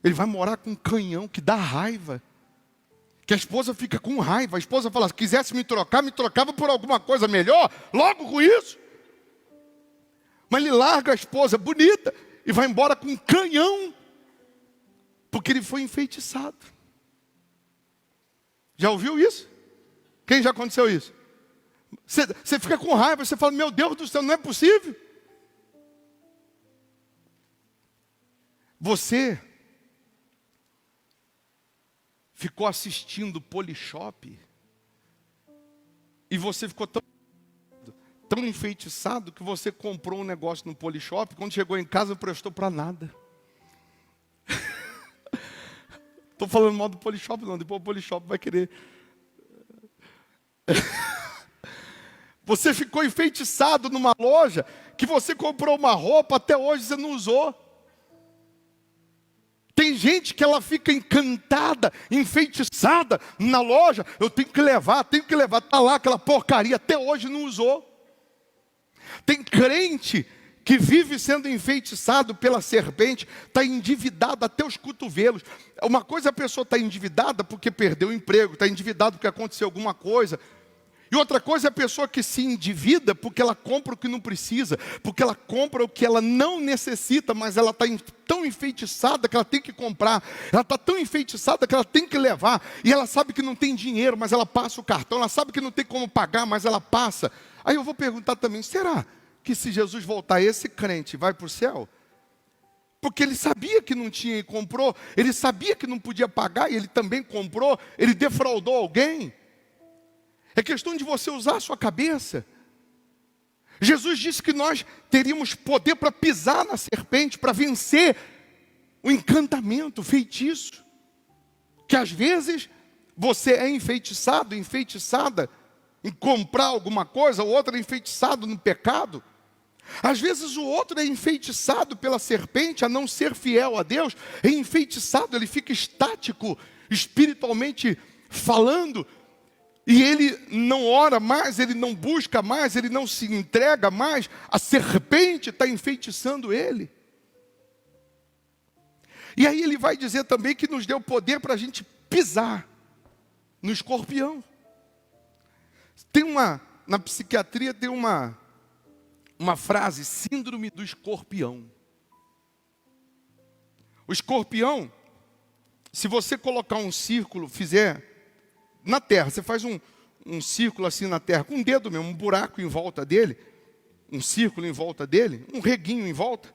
Ele vai morar com um canhão que dá raiva. Que a esposa fica com raiva. A esposa fala, se quisesse me trocava por alguma coisa melhor. Logo com isso. Mas ele larga a esposa bonita e vai embora com um canhão. Porque ele foi enfeitiçado. Já ouviu isso? Quem já aconteceu isso? Você fica com raiva, você fala, meu Deus do céu, não é possível. Você ficou assistindo Polishop e você ficou tão enfeitiçado que você comprou um negócio no Polishop, quando chegou em casa não prestou para nada. Estou falando mal do Polishop não, depois o Polishop vai querer. Você ficou enfeitiçado numa loja que você comprou uma roupa, até hoje você não usou. Tem gente que ela fica encantada, enfeitiçada na loja. Eu tenho que levar, está lá aquela porcaria, até hoje não usou. Tem crente que vive sendo enfeitiçado pela serpente, está endividado até os cotovelos. Uma coisa, a pessoa está endividada porque perdeu o emprego, está endividada porque aconteceu alguma coisa. E outra coisa é a pessoa que se endivida porque ela compra o que não precisa, porque ela compra o que ela não necessita, mas ela está tão enfeitiçada que ela tem que comprar, ela está tão enfeitiçada que ela tem que levar, e ela sabe que não tem dinheiro, mas ela passa o cartão, ela sabe que não tem como pagar, mas ela passa. Aí eu vou perguntar também, será que se Jesus voltar, esse crente vai para o céu? Porque ele sabia que não tinha e comprou, ele sabia que não podia pagar e ele também comprou, ele defraudou alguém. É questão de você usar a sua cabeça. Jesus disse que nós teríamos poder para pisar na serpente, para vencer o encantamento, o feitiço. Que às vezes você é enfeitiçado, enfeitiçada em comprar alguma coisa, o outro é enfeitiçado no pecado. Às vezes o outro é enfeitiçado pela serpente a não ser fiel a Deus, é enfeitiçado, ele fica estático, espiritualmente falando, e ele não ora mais, ele não busca mais, ele não se entrega mais, a serpente está enfeitiçando ele. E aí ele vai dizer também que nos deu poder para a gente pisar no escorpião. Na psiquiatria tem uma frase, síndrome do escorpião. O escorpião, se você colocar um círculo, fizer na terra, você faz um círculo assim na terra, com um dedo mesmo, um buraco em volta dele, um círculo em volta dele, um reguinho em volta,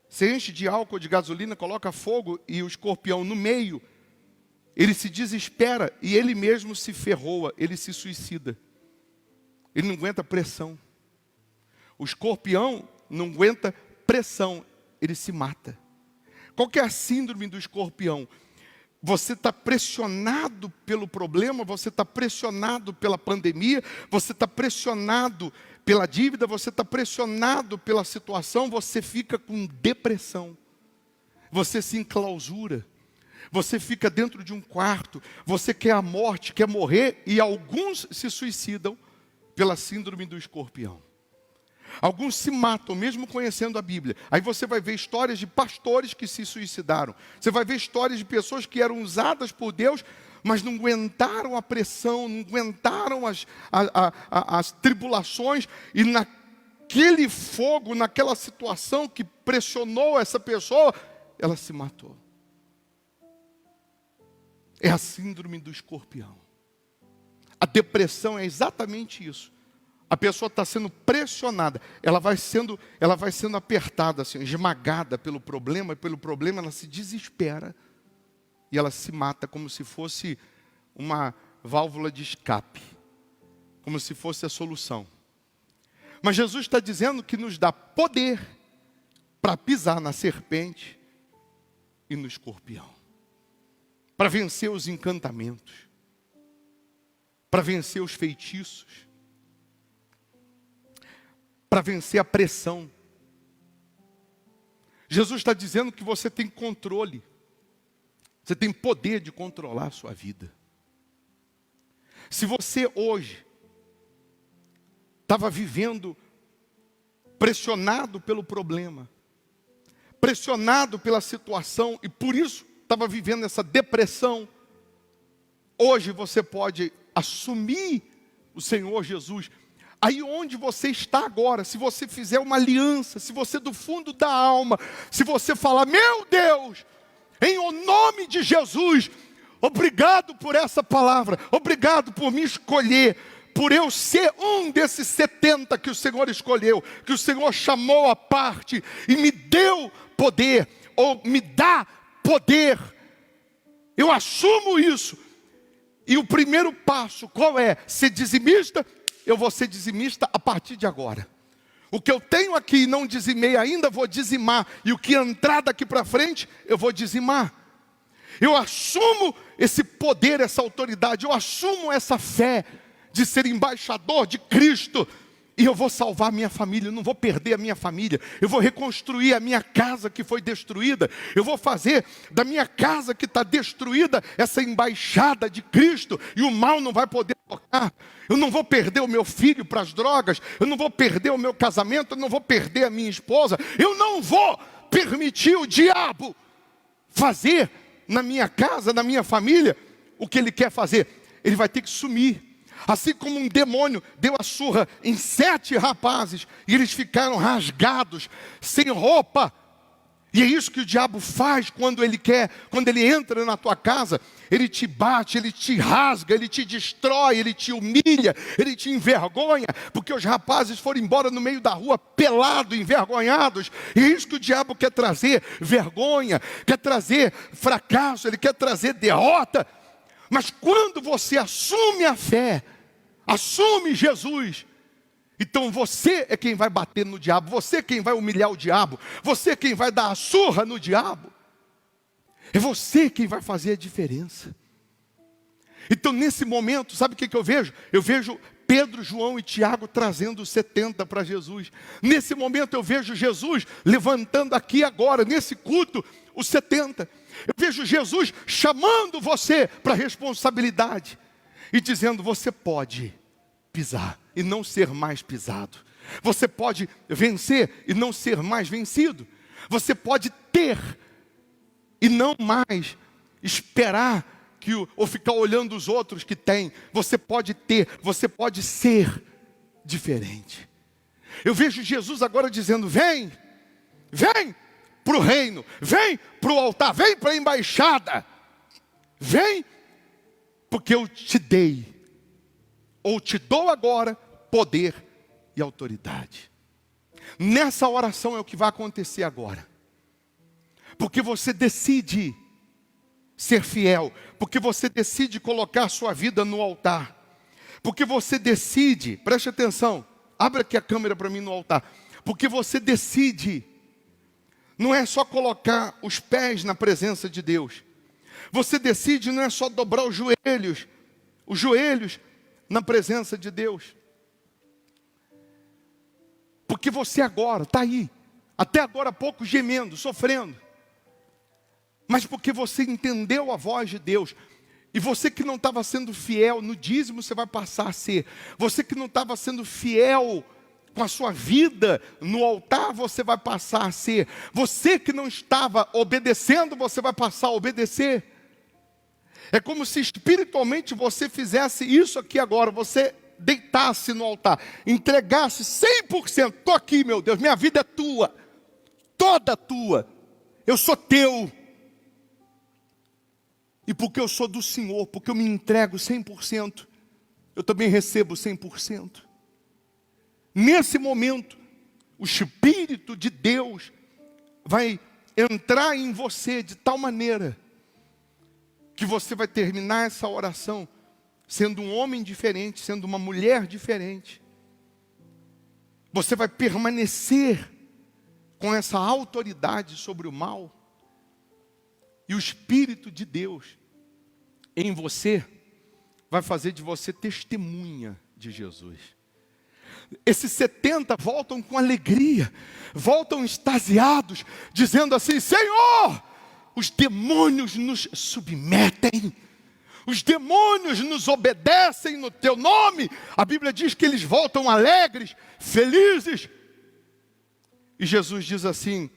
você enche de álcool, de gasolina, coloca fogo e o escorpião no meio, ele se desespera e ele mesmo se ferroa, ele se suicida. Ele não aguenta pressão. O escorpião não aguenta pressão, ele se mata. Qual que é a síndrome do escorpião? Você está pressionado pelo problema, você está pressionado pela pandemia, você está pressionado pela dívida, você está pressionado pela situação, você fica com depressão. Você se enclausura, você fica dentro de um quarto, você quer a morte, quer morrer, e alguns se suicidam pela síndrome do escorpião. Alguns se matam, mesmo conhecendo a Bíblia. Aí você vai ver histórias de pastores que se suicidaram. Você vai ver histórias de pessoas que eram usadas por Deus, mas não aguentaram a pressão, não aguentaram as tribulações. E naquele fogo, naquela situação que pressionou essa pessoa, ela se matou. É a síndrome do escorpião. A depressão é exatamente isso. A pessoa está sendo pressionada, ela vai sendo apertada, assim, esmagada pelo problema, e pelo problema ela se desespera e ela se mata como se fosse uma válvula de escape, como se fosse a solução. Mas Jesus está dizendo que nos dá poder para pisar na serpente e no escorpião, para vencer os encantamentos, para vencer os feitiços, para vencer a pressão. Jesus está dizendo que você tem controle, você tem poder de controlar a sua vida. Se você hoje estava vivendo pressionado pelo problema, pressionado pela situação, e por isso estava vivendo essa depressão, hoje você pode assumir o Senhor Jesus. Aí onde você está agora, se você fizer uma aliança, se você do fundo da alma, se você falar, meu Deus, em o nome de Jesus, obrigado por essa palavra, obrigado por me escolher, por eu ser um desses 70 que o Senhor escolheu, que o Senhor chamou à parte e me deu poder, ou me dá poder. Eu assumo isso. E o primeiro passo, qual é? Ser dizimista? Eu vou ser dizimista a partir de agora. O que eu tenho aqui e não dizimei ainda, vou dizimar. E o que entrar daqui para frente, eu vou dizimar. Eu assumo esse poder, essa autoridade. Eu assumo essa fé de ser embaixador de Cristo. E eu vou salvar a minha família, eu não vou perder a minha família. Eu vou reconstruir a minha casa que foi destruída. Eu vou fazer da minha casa que está destruída essa embaixada de Cristo. E o mal não vai poder tocar. Eu não vou perder o meu filho para as drogas. Eu não vou perder o meu casamento. Eu não vou perder a minha esposa. Eu não vou permitir o diabo fazer na minha casa, na minha família, o que ele quer fazer. Ele vai ter que sumir. Assim como um demônio deu a surra em 7 rapazes, e eles ficaram rasgados, sem roupa. E é isso que o diabo faz quando ele quer, quando ele entra na tua casa. Ele te bate, ele te rasga, ele te destrói, ele te humilha, ele te envergonha, porque os rapazes foram embora no meio da rua, pelados, envergonhados. E é isso que o diabo quer trazer, vergonha, quer trazer fracasso, ele quer trazer derrota. Mas quando você assume a fé, assume Jesus, então você é quem vai bater no diabo, você é quem vai humilhar o diabo, você é quem vai dar a surra no diabo. É você quem vai fazer a diferença. Então nesse momento, sabe o que eu vejo? Eu vejo Pedro, João e Tiago trazendo os 70 para Jesus. Nesse momento eu vejo Jesus levantando aqui agora, nesse culto, os 70. Eu vejo Jesus chamando você para a responsabilidade e dizendo: você pode pisar e não ser mais pisado. Você pode vencer e não ser mais vencido. Você pode ter e não mais esperar ou ficar olhando os outros que têm. Você pode ter, você pode ser diferente. Eu vejo Jesus agora dizendo: vem, vem para o reino, vem para o altar, vem para a embaixada, vem, porque eu te dei, ou te dou agora, poder e autoridade. Nessa oração é o que vai acontecer agora, porque você decide ser fiel, porque você decide colocar sua vida no altar, porque você decide, preste atenção, abre aqui a câmera para mim no altar, porque você decide, não é só colocar os pés na presença de Deus, você decide não é só dobrar os joelhos na presença de Deus, porque você agora está aí, até agora há pouco gemendo, sofrendo, mas porque você entendeu a voz de Deus. E você que não estava sendo fiel no dízimo, você vai passar a ser. Você que não estava sendo fiel com a sua vida no altar, você vai passar a ser. Você que não estava obedecendo, você vai passar a obedecer. É como se espiritualmente você fizesse isso aqui agora. Você deitasse no altar, entregasse 100%. Estou aqui, meu Deus, minha vida é tua, toda tua. Eu sou teu. E porque eu sou do Senhor, porque eu me entrego 100%, eu também recebo 100%. Nesse momento, o Espírito de Deus vai entrar em você de tal maneira que você vai terminar essa oração sendo um homem diferente, sendo uma mulher diferente. Você vai permanecer com essa autoridade sobre o mal. E o Espírito de Deus em você vai fazer de você testemunha de Jesus. Esses 70 voltam com alegria, voltam extasiados, dizendo assim: Senhor, os demônios nos submetem, os demônios nos obedecem no teu nome. A Bíblia diz que eles voltam alegres, felizes. E Jesus diz assim: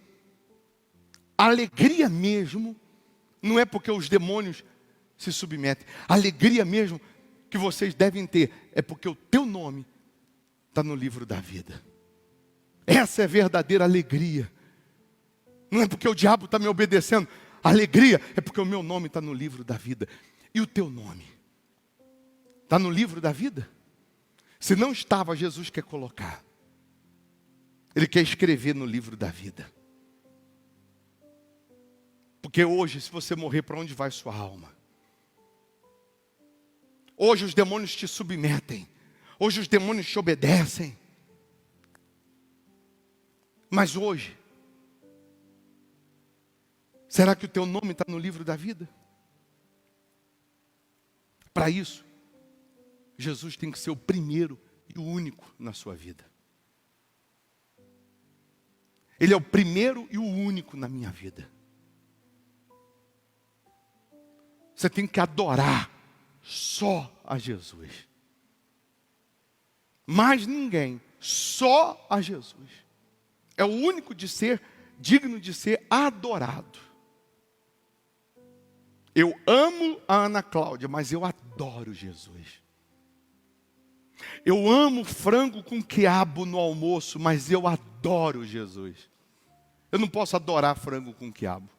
a alegria mesmo não é porque os demônios se submetem. A alegria mesmo que vocês devem ter é porque o teu nome está no livro da vida. Essa é a verdadeira alegria. Não é porque o diabo está me obedecendo. A alegria é porque o meu nome está no livro da vida. E o teu nome está no livro da vida? Se não estava, Jesus quer colocar. Ele quer escrever no livro da vida. Porque hoje, se você morrer, para onde vai sua alma? Hoje os demônios te submetem. Hoje os demônios te obedecem. Mas hoje, será que o teu nome está no livro da vida? Para isso, Jesus tem que ser o primeiro e o único na sua vida. Ele é o primeiro e o único na minha vida. Você tem que adorar só a Jesus. Mais ninguém, só a Jesus. É o único digno de ser adorado. Eu amo a Ana Cláudia, mas eu adoro Jesus. Eu amo frango com quiabo no almoço, mas eu adoro Jesus. Eu não posso adorar frango com quiabo.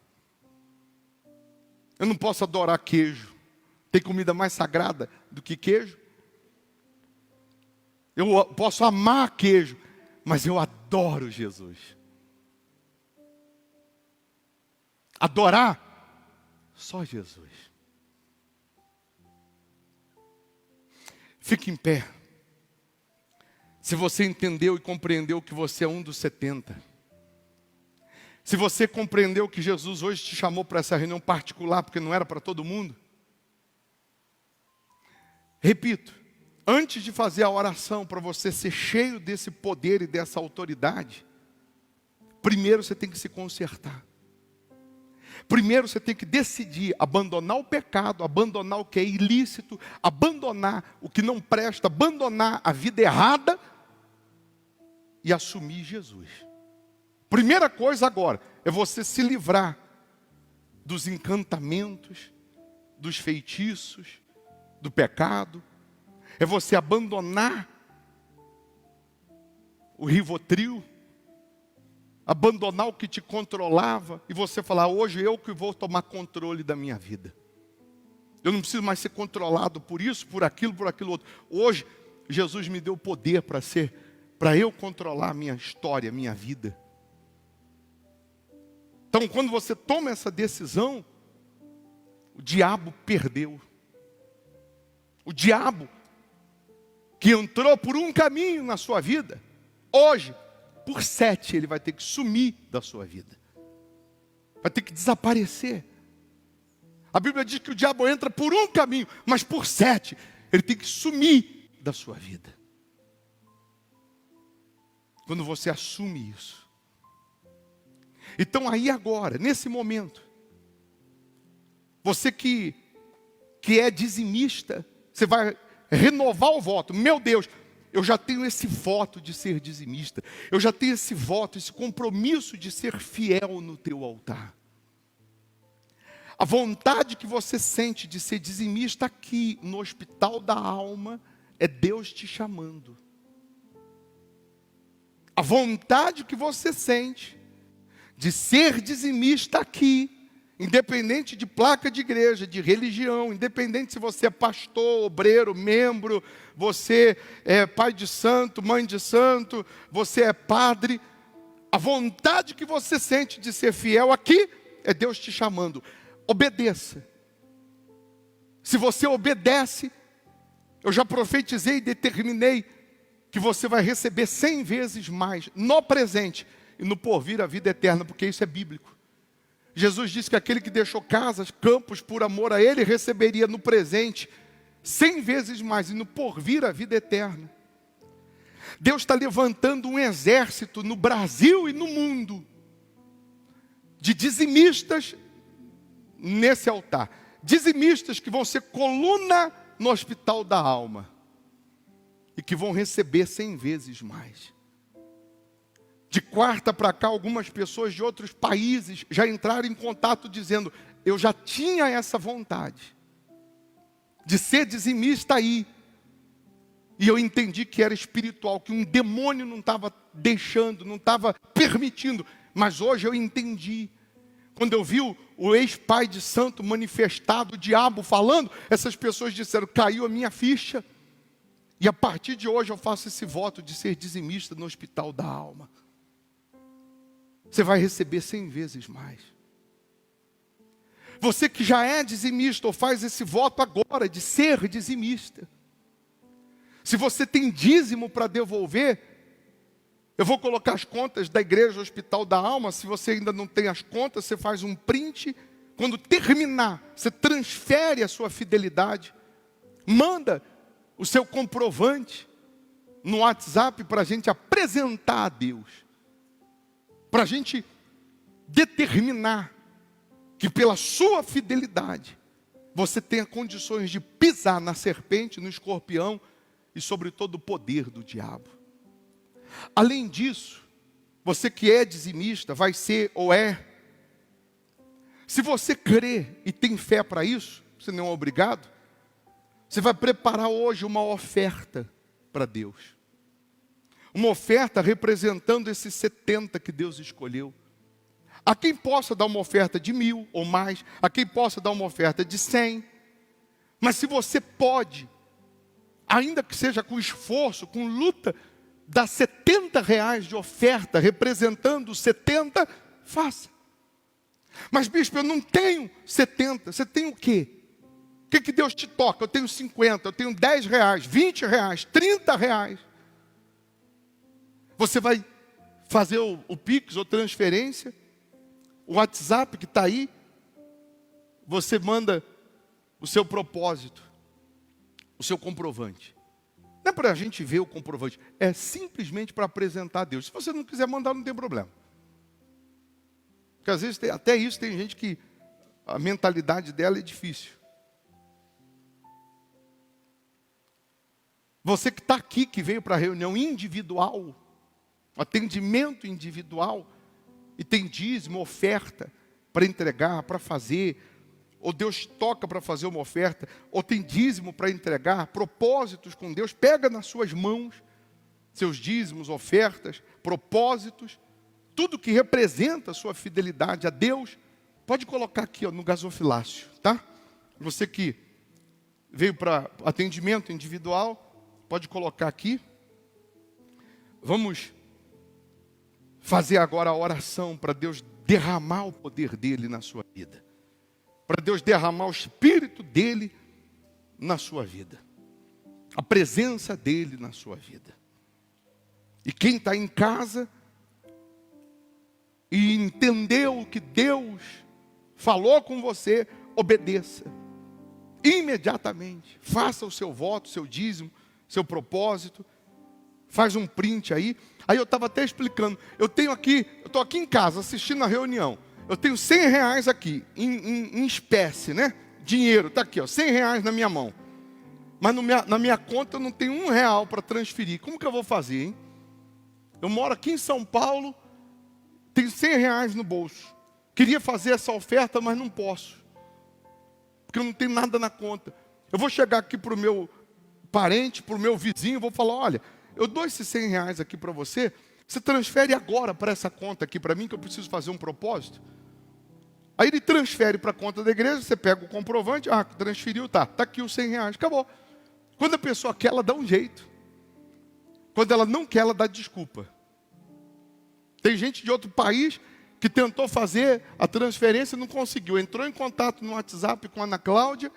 Eu não posso adorar queijo. Tem comida mais sagrada do que queijo? Eu posso amar queijo, mas eu adoro Jesus. Adorar só Jesus. Fique em pé. Se você entendeu e compreendeu que você é um dos 70. Se você compreendeu que Jesus hoje te chamou para essa reunião particular, porque não era para todo mundo. Repito, antes de fazer a oração para você ser cheio desse poder e dessa autoridade, primeiro você tem que se consertar. Primeiro você tem que decidir abandonar o pecado, abandonar o que é ilícito, abandonar o que não presta, abandonar a vida errada e assumir Jesus. Primeira coisa agora é você se livrar dos encantamentos, dos feitiços, do pecado. É você abandonar o Rivotril, abandonar o que te controlava e você falar, hoje eu que vou tomar controle da minha vida. Eu não preciso mais ser controlado por isso, por aquilo outro. Hoje, Jesus me deu poder para eu controlar a minha história, a minha vida. Então, quando você toma essa decisão, o diabo perdeu. O diabo que entrou por um caminho na sua vida, hoje, por 7, ele vai ter que sumir da sua vida. Vai ter que desaparecer. A Bíblia diz que o diabo entra por um caminho, mas por 7, ele tem que sumir da sua vida. Quando você assume isso. Então aí agora, nesse momento, você que é dizimista, você vai renovar o voto. Meu Deus, eu já tenho esse voto de ser dizimista. Eu já tenho esse voto, esse compromisso de ser fiel no teu altar. A vontade que você sente de ser dizimista aqui no hospital da alma é Deus te chamando. A vontade que você sente de ser dizimista aqui, independente de placa de igreja, de religião, independente se você é pastor, obreiro, membro, você é pai de santo, mãe de santo, você é padre, a vontade que você sente de ser fiel aqui é Deus te chamando. Obedeça. Se você obedece, eu já profetizei e determinei que você vai receber 100 vezes mais no presente e no porvir a vida eterna, porque isso é bíblico. Jesus disse que aquele que deixou casas, campos por amor a Ele, receberia no presente 100 vezes mais e no porvir a vida eterna. Deus está levantando um exército no Brasil e no mundo de dizimistas nesse altar. Dizimistas que vão ser coluna no hospital da alma e que vão receber 100 vezes mais. De quarta para cá, algumas pessoas de outros países já entraram em contato dizendo, eu já tinha essa vontade de ser dizimista aí. E eu entendi que era espiritual, que um demônio não estava deixando, não estava permitindo. Mas hoje eu entendi. Quando eu vi o ex-pai de santo manifestado, o diabo falando, essas pessoas disseram, caiu a minha ficha. E a partir de hoje eu faço esse voto de ser dizimista no hospital da alma. Você vai receber 100 vezes mais. Você que já é dizimista ou faz esse voto agora de ser dizimista. Se você tem dízimo para devolver, eu vou colocar as contas da igreja Hospital da Alma. Se você ainda não tem as contas, você faz um print. Quando terminar, você transfere a sua fidelidade. Manda o seu comprovante. no WhatsApp para a gente apresentar a Deus, para a gente determinar que pela sua fidelidade você tenha condições de pisar na serpente, no escorpião e sobre todo o poder do diabo. Além disso, você que é dizimista, vai ser ou é, se você crê e tem fé para isso, você não é obrigado, você vai preparar hoje uma oferta para Deus. Uma oferta representando esses 70 que Deus escolheu. A quem possa dar uma oferta de 1.000 ou mais, a quem possa dar uma oferta de 100. Mas se você pode, ainda que seja com esforço, com luta, dar R$70 de oferta, representando 70, faça. Mas bispo, eu não tenho 70, você tem o quê? O que Deus te toca? Eu tenho 50, eu tenho R$10, R$20, R$30. Você vai fazer o Pix ou transferência, o WhatsApp que está aí, você manda o seu propósito, o seu comprovante. Não é para a gente ver o comprovante, é simplesmente para apresentar a Deus. Se você não quiser mandar, não tem problema. Porque às vezes, até isso, tem gente que a mentalidade dela é difícil. Você que está aqui, que veio para a reunião individual, atendimento individual, e tem dízimo, oferta para entregar, para fazer, ou Deus toca para fazer uma oferta, ou tem dízimo para entregar, propósitos com Deus, pega nas suas mãos, seus dízimos, ofertas, propósitos, tudo que representa a sua fidelidade a Deus, pode colocar aqui no gasofilácio, tá? Você que veio para atendimento individual, pode colocar aqui. Vamos fazer agora a oração para Deus derramar o poder dele na sua vida. Para Deus derramar o Espírito dele na sua vida. A presença dele na sua vida. E quem está em casa e entendeu o que Deus falou com você, obedeça. Imediatamente. Faça o seu voto, seu dízimo, seu propósito. Faz um print aí. Aí eu estava até explicando. Eu estou aqui em casa assistindo a reunião. Eu tenho R$100 aqui, em espécie, né? Dinheiro, está aqui, ó, R$100 na minha mão. Mas na minha conta eu não tenho R$1 para transferir. Como que eu vou fazer, hein? Eu moro aqui em São Paulo, tenho R$100 no bolso. Queria fazer essa oferta, mas não posso. Porque eu não tenho nada na conta. Eu vou chegar aqui para o meu parente, para o meu vizinho, vou falar, olha, eu dou esses R$100 aqui para você, você transfere agora para essa conta aqui para mim, que eu preciso fazer um propósito. Aí ele transfere para a conta da igreja, você pega o comprovante, transferiu, tá aqui os R$100, acabou. Quando a pessoa quer, ela dá um jeito. Quando ela não quer, ela dá desculpa. Tem gente de outro país que tentou fazer a transferência e não conseguiu. Entrou em contato no WhatsApp com a Ana Cláudia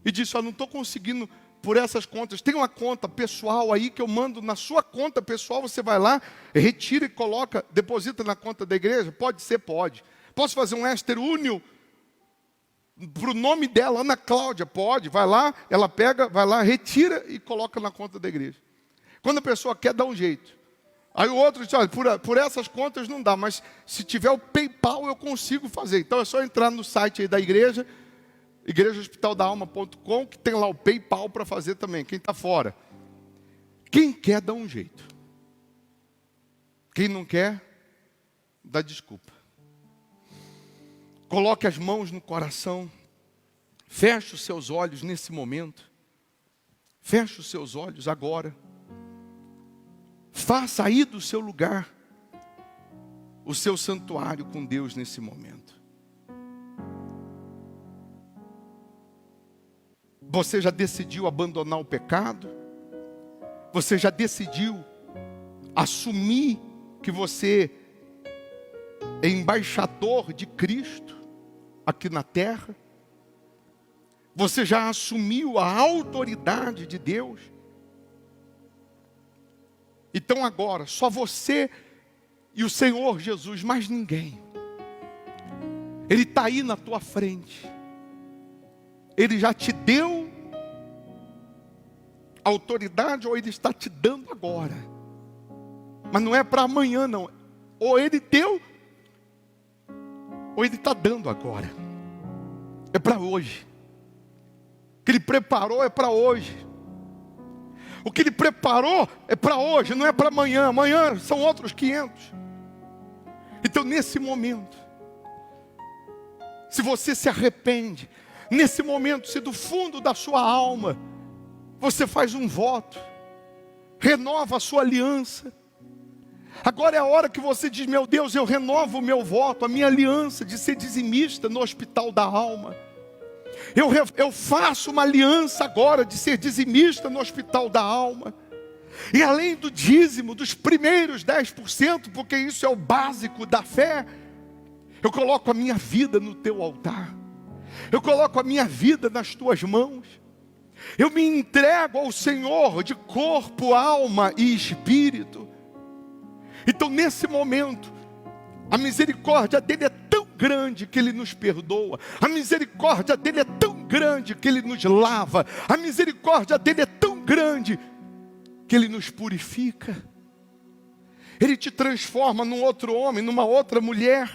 e disse, não estou conseguindo por essas contas. Tem uma conta pessoal aí que eu mando na sua conta pessoal, você vai lá, retira e coloca, deposita na conta da igreja? Pode ser, pode. Posso fazer um Esther Únio para o nome dela, Ana Cláudia? Pode, vai lá, ela pega, vai lá, retira e coloca na conta da igreja. Quando a pessoa quer, dá um jeito. Aí o outro diz, olha, por essas contas não dá, mas se tiver o PayPal eu consigo fazer. Então é só entrar no site aí da igreja, igrejahospitaldaalma.com, que tem lá o PayPal para fazer também, quem está fora. Quem quer, dá um jeito. Quem não quer, dá desculpa. Coloque as mãos no coração, feche os seus olhos nesse momento, feche os seus olhos agora, faça aí do seu lugar o seu santuário com Deus nesse momento. Você já decidiu abandonar o pecado? Você já decidiu assumir que você é embaixador de Cristo aqui na terra? Você já assumiu a autoridade de Deus? Então agora, só você e o Senhor Jesus, mais ninguém. Ele está aí na tua frente. Ele já te deu autoridade, ou Ele está te dando agora. Mas não é para amanhã, não. Ou Ele deu, ou Ele está dando agora. É para hoje. O que Ele preparou é para hoje. O que Ele preparou é para hoje, não é para amanhã. Amanhã são outros 500. Então, nesse momento, se você se arrepende, nesse momento, se do fundo da sua alma, você faz um voto, renova a sua aliança. Agora é a hora que você diz: meu Deus, eu renovo o meu voto, a minha aliança de ser dizimista no hospital da alma. Eu faço uma aliança agora de ser dizimista no hospital da alma. E além do dízimo, dos primeiros 10%, porque isso é o básico da fé, eu coloco a minha vida no teu altar. Eu coloco a minha vida nas tuas mãos. Eu me entrego ao Senhor de corpo, alma e espírito. Então, nesse momento, a misericórdia dele é tão grande que ele nos perdoa. A misericórdia dele é tão grande que ele nos lava. A misericórdia dele é tão grande que ele nos purifica. Ele te transforma num outro homem, numa outra mulher.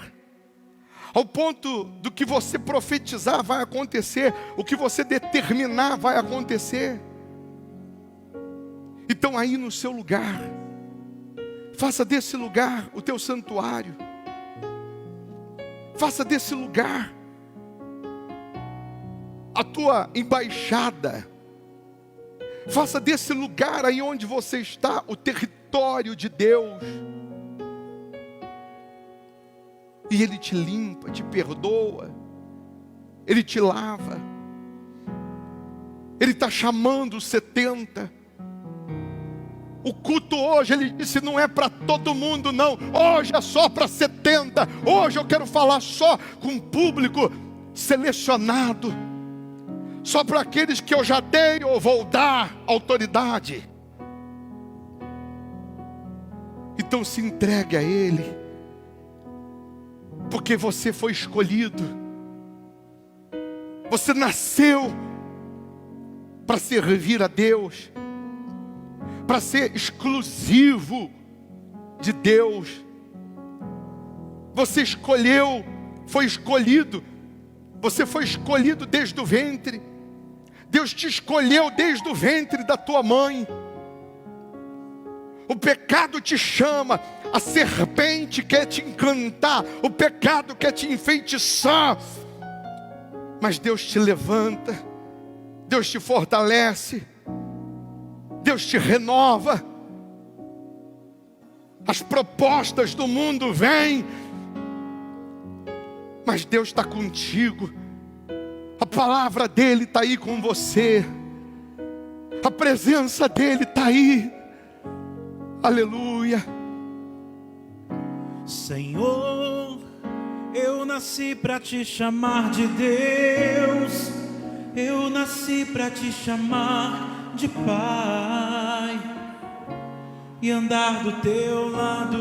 Ao ponto do que você profetizar vai acontecer, o que você determinar vai acontecer. Então, aí no seu lugar, faça desse lugar o teu santuário. Faça desse lugar a tua embaixada. Faça desse lugar aí onde você está o território de Deus. E Ele te limpa, te perdoa. Ele te lava. Ele está chamando os 70. O culto hoje, Ele disse, não é para todo mundo não. Hoje é só para 70. Hoje eu quero falar só com um público selecionado. Só para aqueles que eu já dei ou vou dar autoridade. Então se entregue a Ele. Porque você foi escolhido. Você nasceu para servir a Deus. Para ser exclusivo de Deus. Você escolheu, foi escolhido. Você foi escolhido desde o ventre. Deus te escolheu desde o ventre da tua mãe. O pecado te chama, a serpente quer te encantar, o pecado quer te enfeitiçar. Mas Deus te levanta, Deus te fortalece, Deus te renova. As propostas do mundo vêm, mas Deus está contigo. A palavra dEle está aí com você. A presença dEle está aí. Aleluia. Senhor, eu nasci para te chamar de Deus. Eu nasci para te chamar de Pai e andar do teu lado.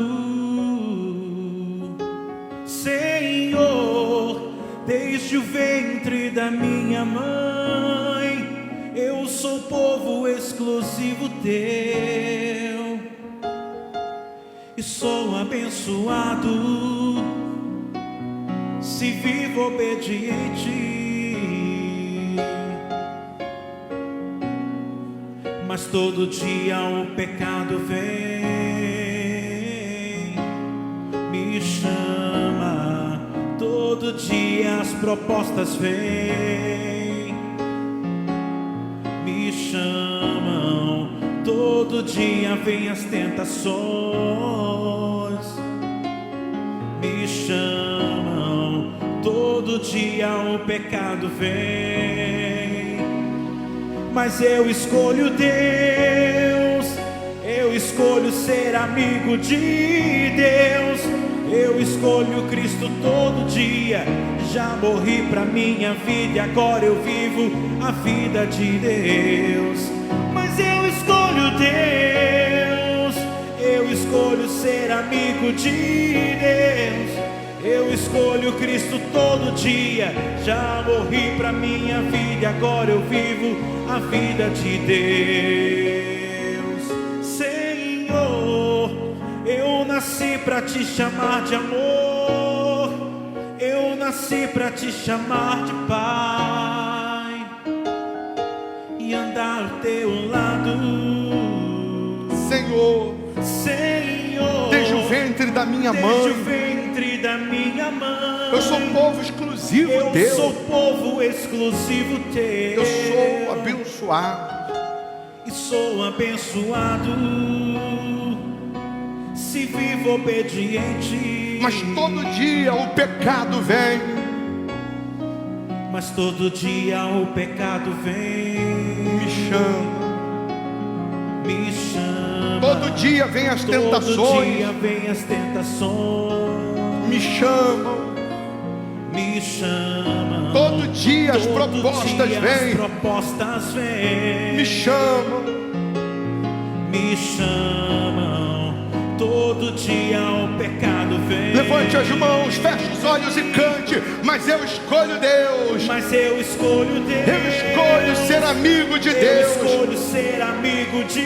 Senhor, desde o ventre da minha mãe, eu sou povo exclusivo teu. E sou abençoado se vivo obediente. Mas todo dia o pecado vem, me chama. Todo dia as propostas vêm, me chamam. Todo dia vem as tentações, me chamam. Todo dia o pecado vem, mas eu escolho Deus. Eu escolho ser amigo de Deus. Eu escolho Cristo todo dia. Já morri pra minha vida e agora eu vivo a vida de Deus. Mas eu escolho Deus. Eu escolho ser amigo de Deus. Eu escolho Cristo todo dia. Já morri pra minha vida e agora eu vivo a vida de Deus. Senhor, eu nasci pra te chamar de amor. Eu nasci pra te chamar de Pai e andar ao teu lado. Senhor, Senhor, desde o ventre da minha desde mãe, o ventre da minha mãe, eu sou povo exclusivo eu teu. sou povo exclusivo teu. Eu sou abençoado. E sou abençoado se vivo obediente. Mas todo dia o pecado vem. Mas todo dia o pecado vem. Me chama. Me chama. Todo dia vem as Todo tentações. dia vem as tentações. Me chamam. Me chama. Todo dia as Todo propostas dia vêm. As propostas vêm. Me chamam. Me chamam. Todo dia o pecado vem. Levante as mãos, feche os olhos e cante. Mas eu escolho Deus. Mas eu escolho Deus. Eu escolho ser amigo de Eu Deus. escolho ser amigo de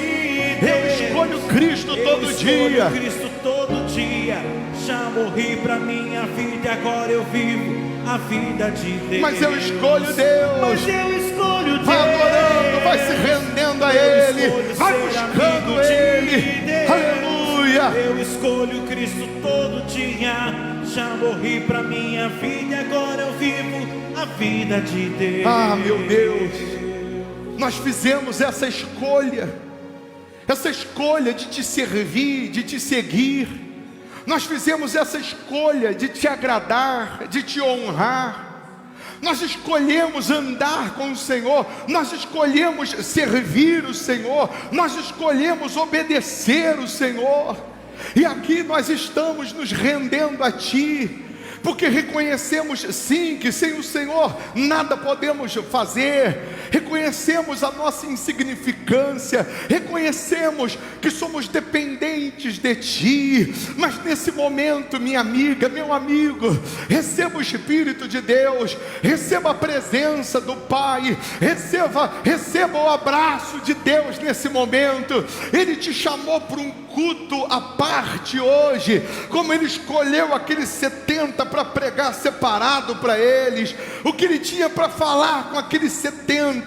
Deus. Eu escolho Cristo todo dia. Cristo todo dia. Já morri pra minha vida e agora eu vivo a vida de Deus. Mas eu escolho Deus. Mas eu escolho Deus. Vai adorando, vai se rendendo a Eu Ele. escolho Vai ser buscando amigo de Ele. Deus. Aleluia. Eu escolho Cristo todo dia. Já morri pra minha vida e agora eu vivo a vida de Deus. Ah, meu Deus. Nós fizemos essa escolha. Essa escolha de te servir, de te seguir. Nós fizemos essa escolha de te agradar, de te honrar. Nós escolhemos andar com o Senhor. Nós escolhemos servir o Senhor. Nós escolhemos obedecer o Senhor. E aqui nós estamos nos rendendo a Ti, porque reconhecemos sim que sem o Senhor nada podemos fazer. Reconhecemos a nossa insignificância. Reconhecemos que somos dependentes de Ti. Mas nesse momento, minha amiga, meu amigo, receba o Espírito de Deus. Receba a presença do Pai. Receba o abraço de Deus nesse momento. Ele te chamou para um culto à parte hoje. Como Ele escolheu aqueles 70 para pregar separado para eles. O que Ele tinha para falar com aqueles 70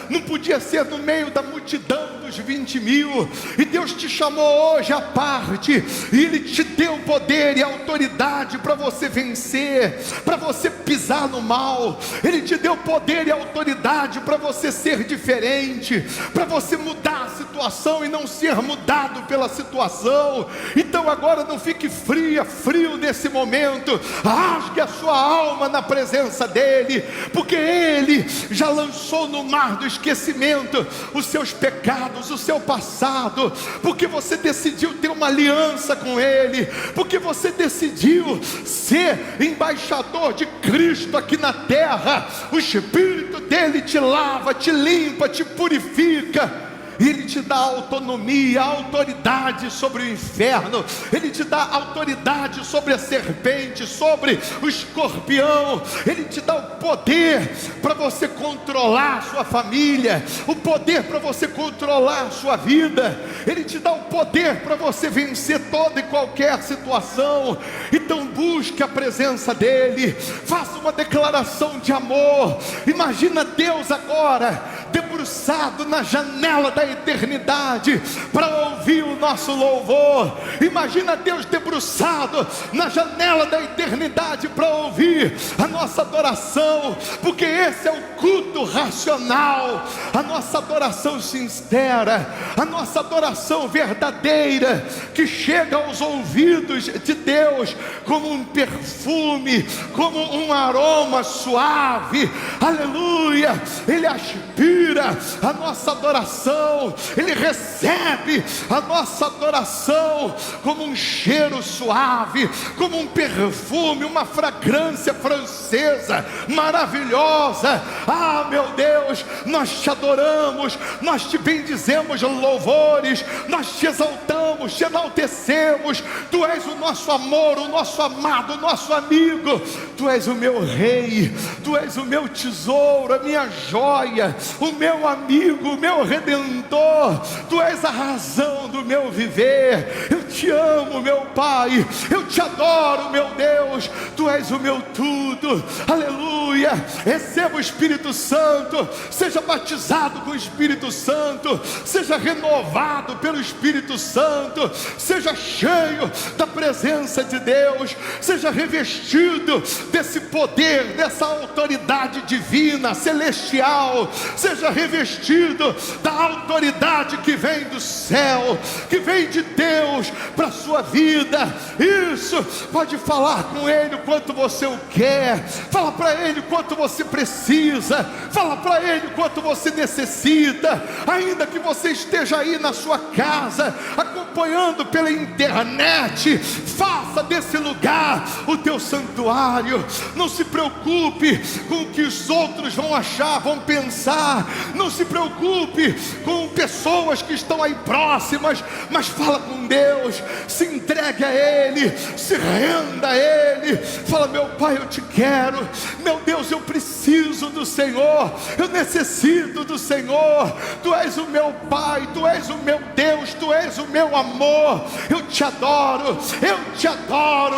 não podia ser no meio da multidão dos 20.000. E Deus te chamou hoje à parte, e Ele te deu poder e autoridade para você vencer, para você pisar no mal. Ele te deu poder e autoridade para você ser diferente, para você mudar a situação e não ser mudado pela situação. Então agora não fique frio nesse momento. Rasgue a sua alma na presença dEle, porque Ele já lançou no mar do esquecimento os seus pecados, o seu passado, porque você decidiu ter uma aliança com Ele, porque você decidiu ser embaixador de Cristo aqui na terra. O Espírito dEle te lava, te limpa, te purifica. Ele te dá autonomia, autoridade sobre o inferno. Ele te dá autoridade sobre a serpente, sobre o escorpião. Ele te dá o poder para você controlar a sua família, o poder para você controlar a sua vida. Ele te dá o poder para você vencer toda e qualquer situação. Então busque a presença dEle. Faça uma declaração de amor. Imagina Deus agora debruçado na janela da eternidade para ouvir o nosso louvor. Imagina Deus debruçado na janela da eternidade para ouvir a nossa adoração, porque esse é o culto racional, a nossa adoração sincera, a nossa adoração verdadeira, que chega aos ouvidos de Deus como um perfume, como um aroma suave. Aleluia. Ele aspira admira a nossa adoração, Ele recebe a nossa adoração como um cheiro suave, como um perfume, uma fragrância francesa maravilhosa. Ah, meu Deus, nós te adoramos, nós te bendizemos louvores, nós te exaltamos, te enaltecemos. Tu és o nosso amor, o nosso amado, o nosso amigo. Tu és o meu rei, tu és o meu tesouro, a minha joia, o meu amigo, o meu redentor. Tu és a razão do meu viver. Eu te amo, meu Pai, eu te adoro, meu Deus. Tu és o meu tudo. Aleluia. Receba o Espírito Santo, seja batizado com o Espírito Santo, seja renovado pelo Espírito Santo, seja cheio da presença de Deus, seja revestido desse poder, dessa autoridade divina, celestial, seja revestido da autoridade que vem do céu, que vem de Deus para a sua vida. Isso, pode falar com Ele o quanto você o quer, fala para Ele o quanto você precisa, fala para Ele o quanto você necessita. Ainda que você esteja aí na sua casa, acompanhando pela internet, faça desse lugar o teu santuário. Não se preocupe com o que os outros vão achar, vão pensar. Não se preocupe com pessoas que estão aí próximas, mas fala com Deus, se entregue a Ele, se renda a Ele. Fala: meu Pai, eu te quero, meu Deus, eu preciso do Senhor, eu necessito do Senhor. Tu és o meu Pai, Tu és o meu Deus, Tu és o meu amor. Eu te adoro,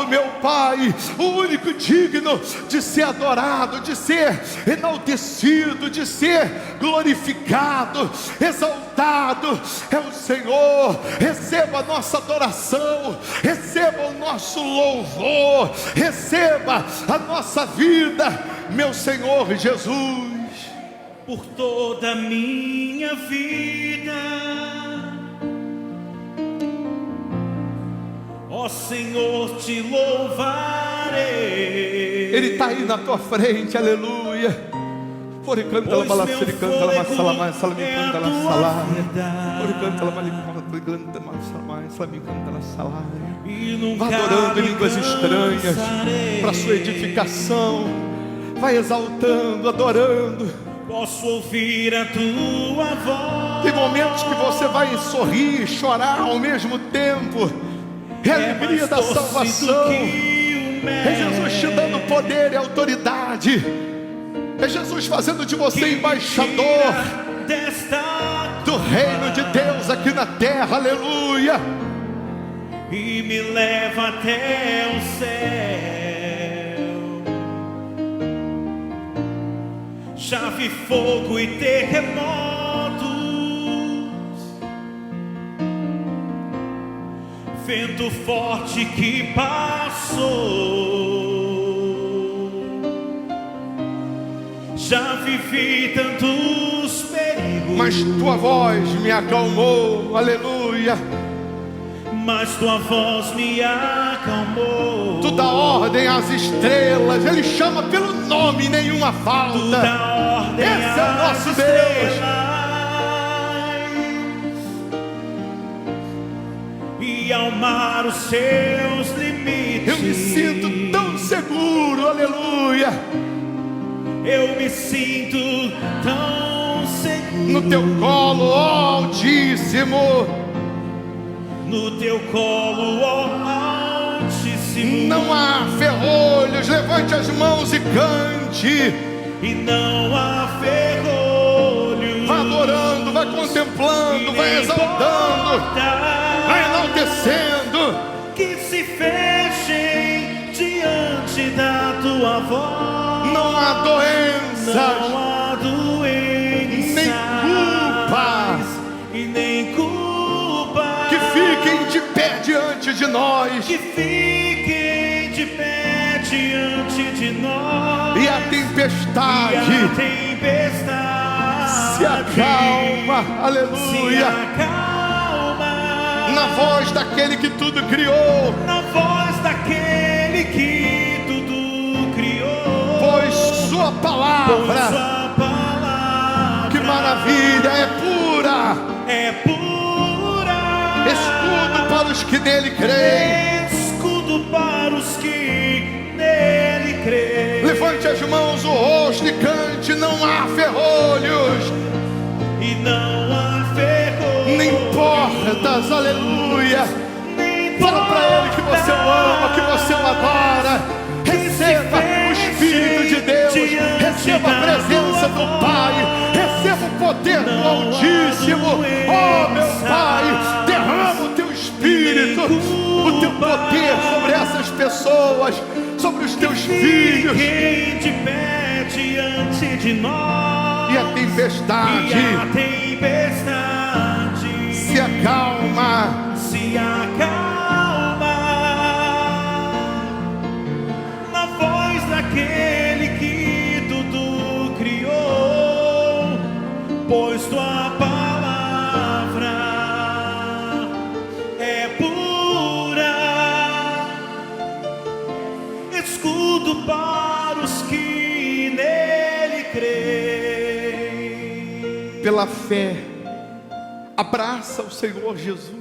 meu Pai, o único digno de ser adorado, de ser enaltecido, de ser glorificado, exaltado é o Senhor. Receba a nossa adoração, receba o nosso louvor, receba a nossa vida, meu Senhor Jesus. Por toda a minha vida, ó Senhor, te louvarei. Ele está aí na tua frente, aleluia. Pois meu fôlego é a tua verdade, e nunca vai adorando em me línguas estranhas para sua edificação. Vai exaltando, adorando. Posso ouvir a tua voz. Tem momentos que você vai sorrir e chorar ao mesmo tempo. É a alegria da salvação. É Jesus te dando poder e autoridade. É Jesus fazendo de você embaixador do reino de Deus aqui na terra. Aleluia. E me leva até o céu. Já vi fogo e terremotos, vento forte que passou. Já vivi tantos perigos, mas tua voz me acalmou. Aleluia. Mas tua voz me acalmou. Tu dá ordem às estrelas, Ele chama pelo nome, nenhuma falta. Tu dá ordem. Esse é o nosso Deus. E ao mar os seus limites, eu me sinto tão seguro, aleluia. Eu me sinto tão seguro no teu colo, ó Altíssimo. No teu colo, ó Altíssimo. Não há ferrolhos, levante as mãos e cante. E não há ferrolhos. Vai adorando, vai contemplando, vai exaltando, vai enaltecendo. Que se fechem diante da tua voz. Não há doenças, não há doenças, nem culpa, e nem culpa. Que fiquem de pé diante de nós. Que fiquem de pé diante de nós. E a tempestade, se acalma, aleluia. Se acalma na voz daquele que tudo criou. Na voz daquele que tudo criou. Pois sua palavra, que maravilha, filha é pura, é pura, escudo para os que nele creem. escudo para os que nele creem. Levante as mãos, o rosto e cante: não há ferrolhos, E não há ferrolhos, nem portas, aleluia. nem Fala para ele que você o ama, que você o adora. Receba o Espírito de Deus, receba a presença do Pai, receba o poder do Altíssimo. Oh meu Pai, derrama o teu Espírito, o teu poder sobre essas pessoas, sobre os teus filhos. Quem de pé diante de nós, E a tempestade se acalma. se acalma na voz daquele que tudo criou, pois tua palavra é pura, escudo para os que nele creem. Pela fé, abraça o Senhor Jesus.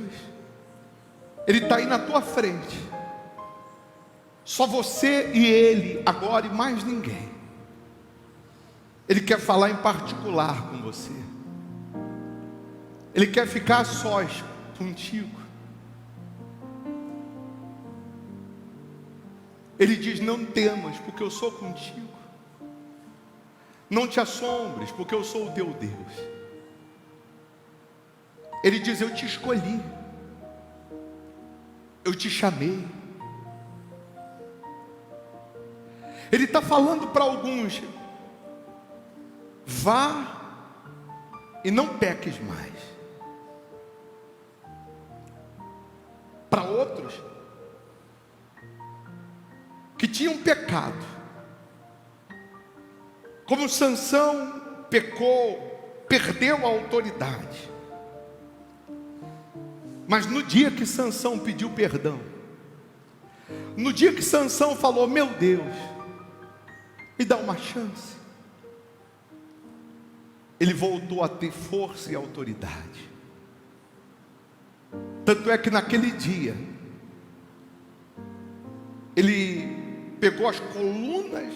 Ele está aí na tua frente. Só você e Ele agora, e mais ninguém. Ele quer falar em particular com você. Ele quer ficar a sós contigo. Ele diz: não temas, porque eu sou contigo. Não te assombres, porque eu sou o teu Deus. Ele diz: eu te escolhi, eu te chamei. Ele está falando para alguns: vá e não peques mais. Para outros que tinham pecado, como Sansão pecou, perdeu a autoridade. Mas no dia que Sansão pediu perdão, no dia que Sansão falou: meu Deus, me dá uma chance, ele voltou a ter força e autoridade. Tanto é que naquele dia, ele pegou as colunas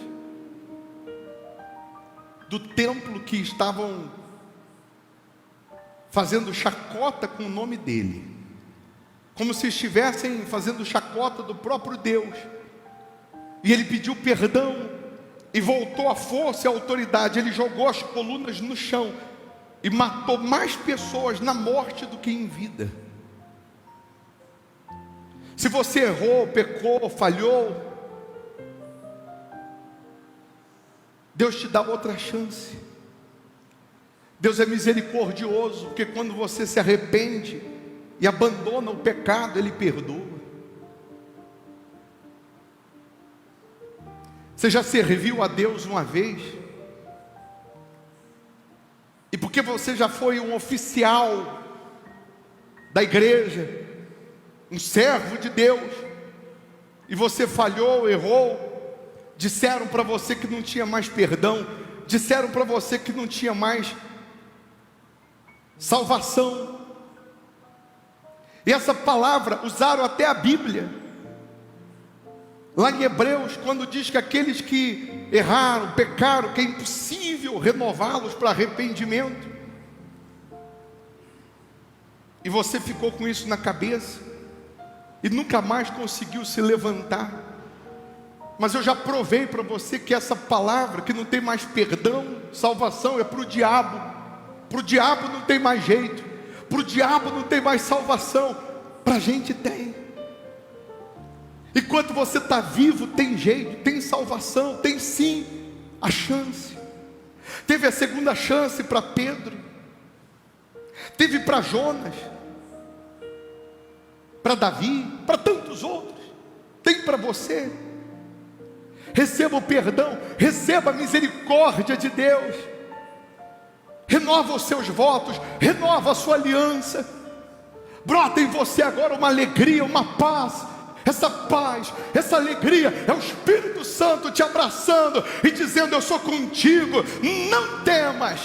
do templo que estavam fazendo chacota com o nome dele, como se estivessem fazendo chacota do próprio Deus, e ele pediu perdão, e voltou a força e a autoridade. Ele jogou as colunas no chão, e matou mais pessoas na morte do que em vida. Se você errou, pecou, falhou, Deus te dá outra chance. Deus é misericordioso, porque quando você se arrepende e abandona o pecado, Ele perdoa. Você já serviu a Deus uma vez? E porque você já foi um oficial da igreja, um servo de Deus, e você falhou, errou, disseram para você que não tinha mais perdão, disseram para você que não tinha mais salvação. E essa palavra usaram até a Bíblia, lá em Hebreus, quando diz que aqueles que erraram, pecaram, que é impossível renová-los para arrependimento. E você ficou com isso na cabeça e nunca mais conseguiu se levantar. Mas eu já provei para você que essa palavra, que não tem mais perdão, salvação, é para o diabo. Para o diabo não tem mais jeito, para o diabo não tem mais salvação, para a gente tem. Enquanto você está vivo, tem jeito, tem salvação, tem sim a chance. Teve a segunda chance para Pedro, teve para Jonas, para Davi, para tantos outros. Tem para você. Receba o perdão, receba a misericórdia de Deus, renova os seus votos, renova a sua aliança. Brota em você agora uma alegria, uma paz. Essa alegria é o Espírito Santo te abraçando e dizendo: eu sou contigo, não temas.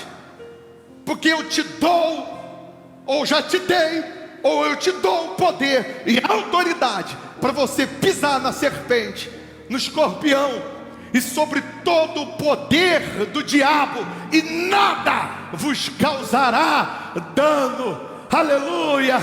porque eu te dou, ou já te dei, ou eu te dou o poder e a autoridade para você pisar na serpente, no escorpião e sobre todo o poder do diabo, e nada vos causará dano. Aleluia!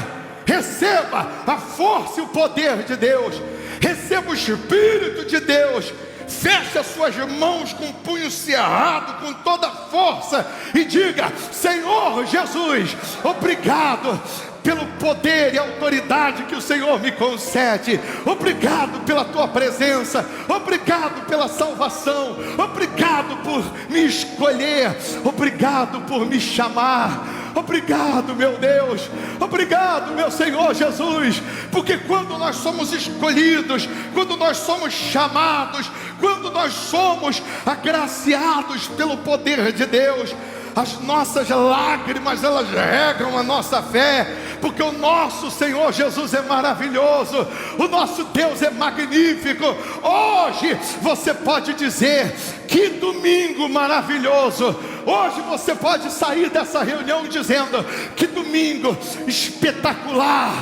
Receba a força e o poder de Deus, receba o Espírito de Deus. Feche as suas mãos com o punho cerrado, com toda a força, e diga: Senhor Jesus, obrigado pelo poder e autoridade que o Senhor me concede. Obrigado pela tua presença, obrigado pela salvação, obrigado por me escolher, obrigado por me chamar. Obrigado, meu Deus, obrigado, meu Senhor Jesus, porque quando nós somos escolhidos, quando nós somos chamados, quando nós somos agraciados pelo poder de Deus, as nossas lágrimas, elas regam a nossa fé, porque o nosso Senhor Jesus é maravilhoso, o nosso Deus é magnífico. Hoje você pode dizer: que domingo maravilhoso. Hoje você pode sair dessa reunião dizendo: que domingo espetacular,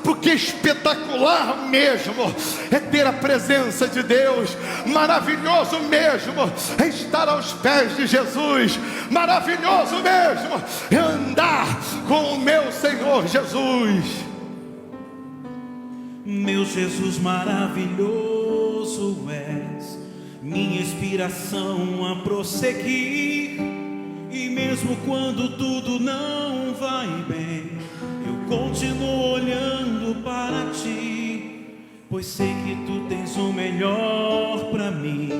porque espetacular mesmo é ter a presença de Deus, maravilhoso mesmo é estar aos pés de Jesus, maravilhoso mesmo é andar com o meu Senhor Jesus. Meu Jesus maravilhoso és, minha inspiração a prosseguir. E mesmo quando tudo não vai bem, eu continuo olhando para ti, pois sei que tu tens o melhor para mim.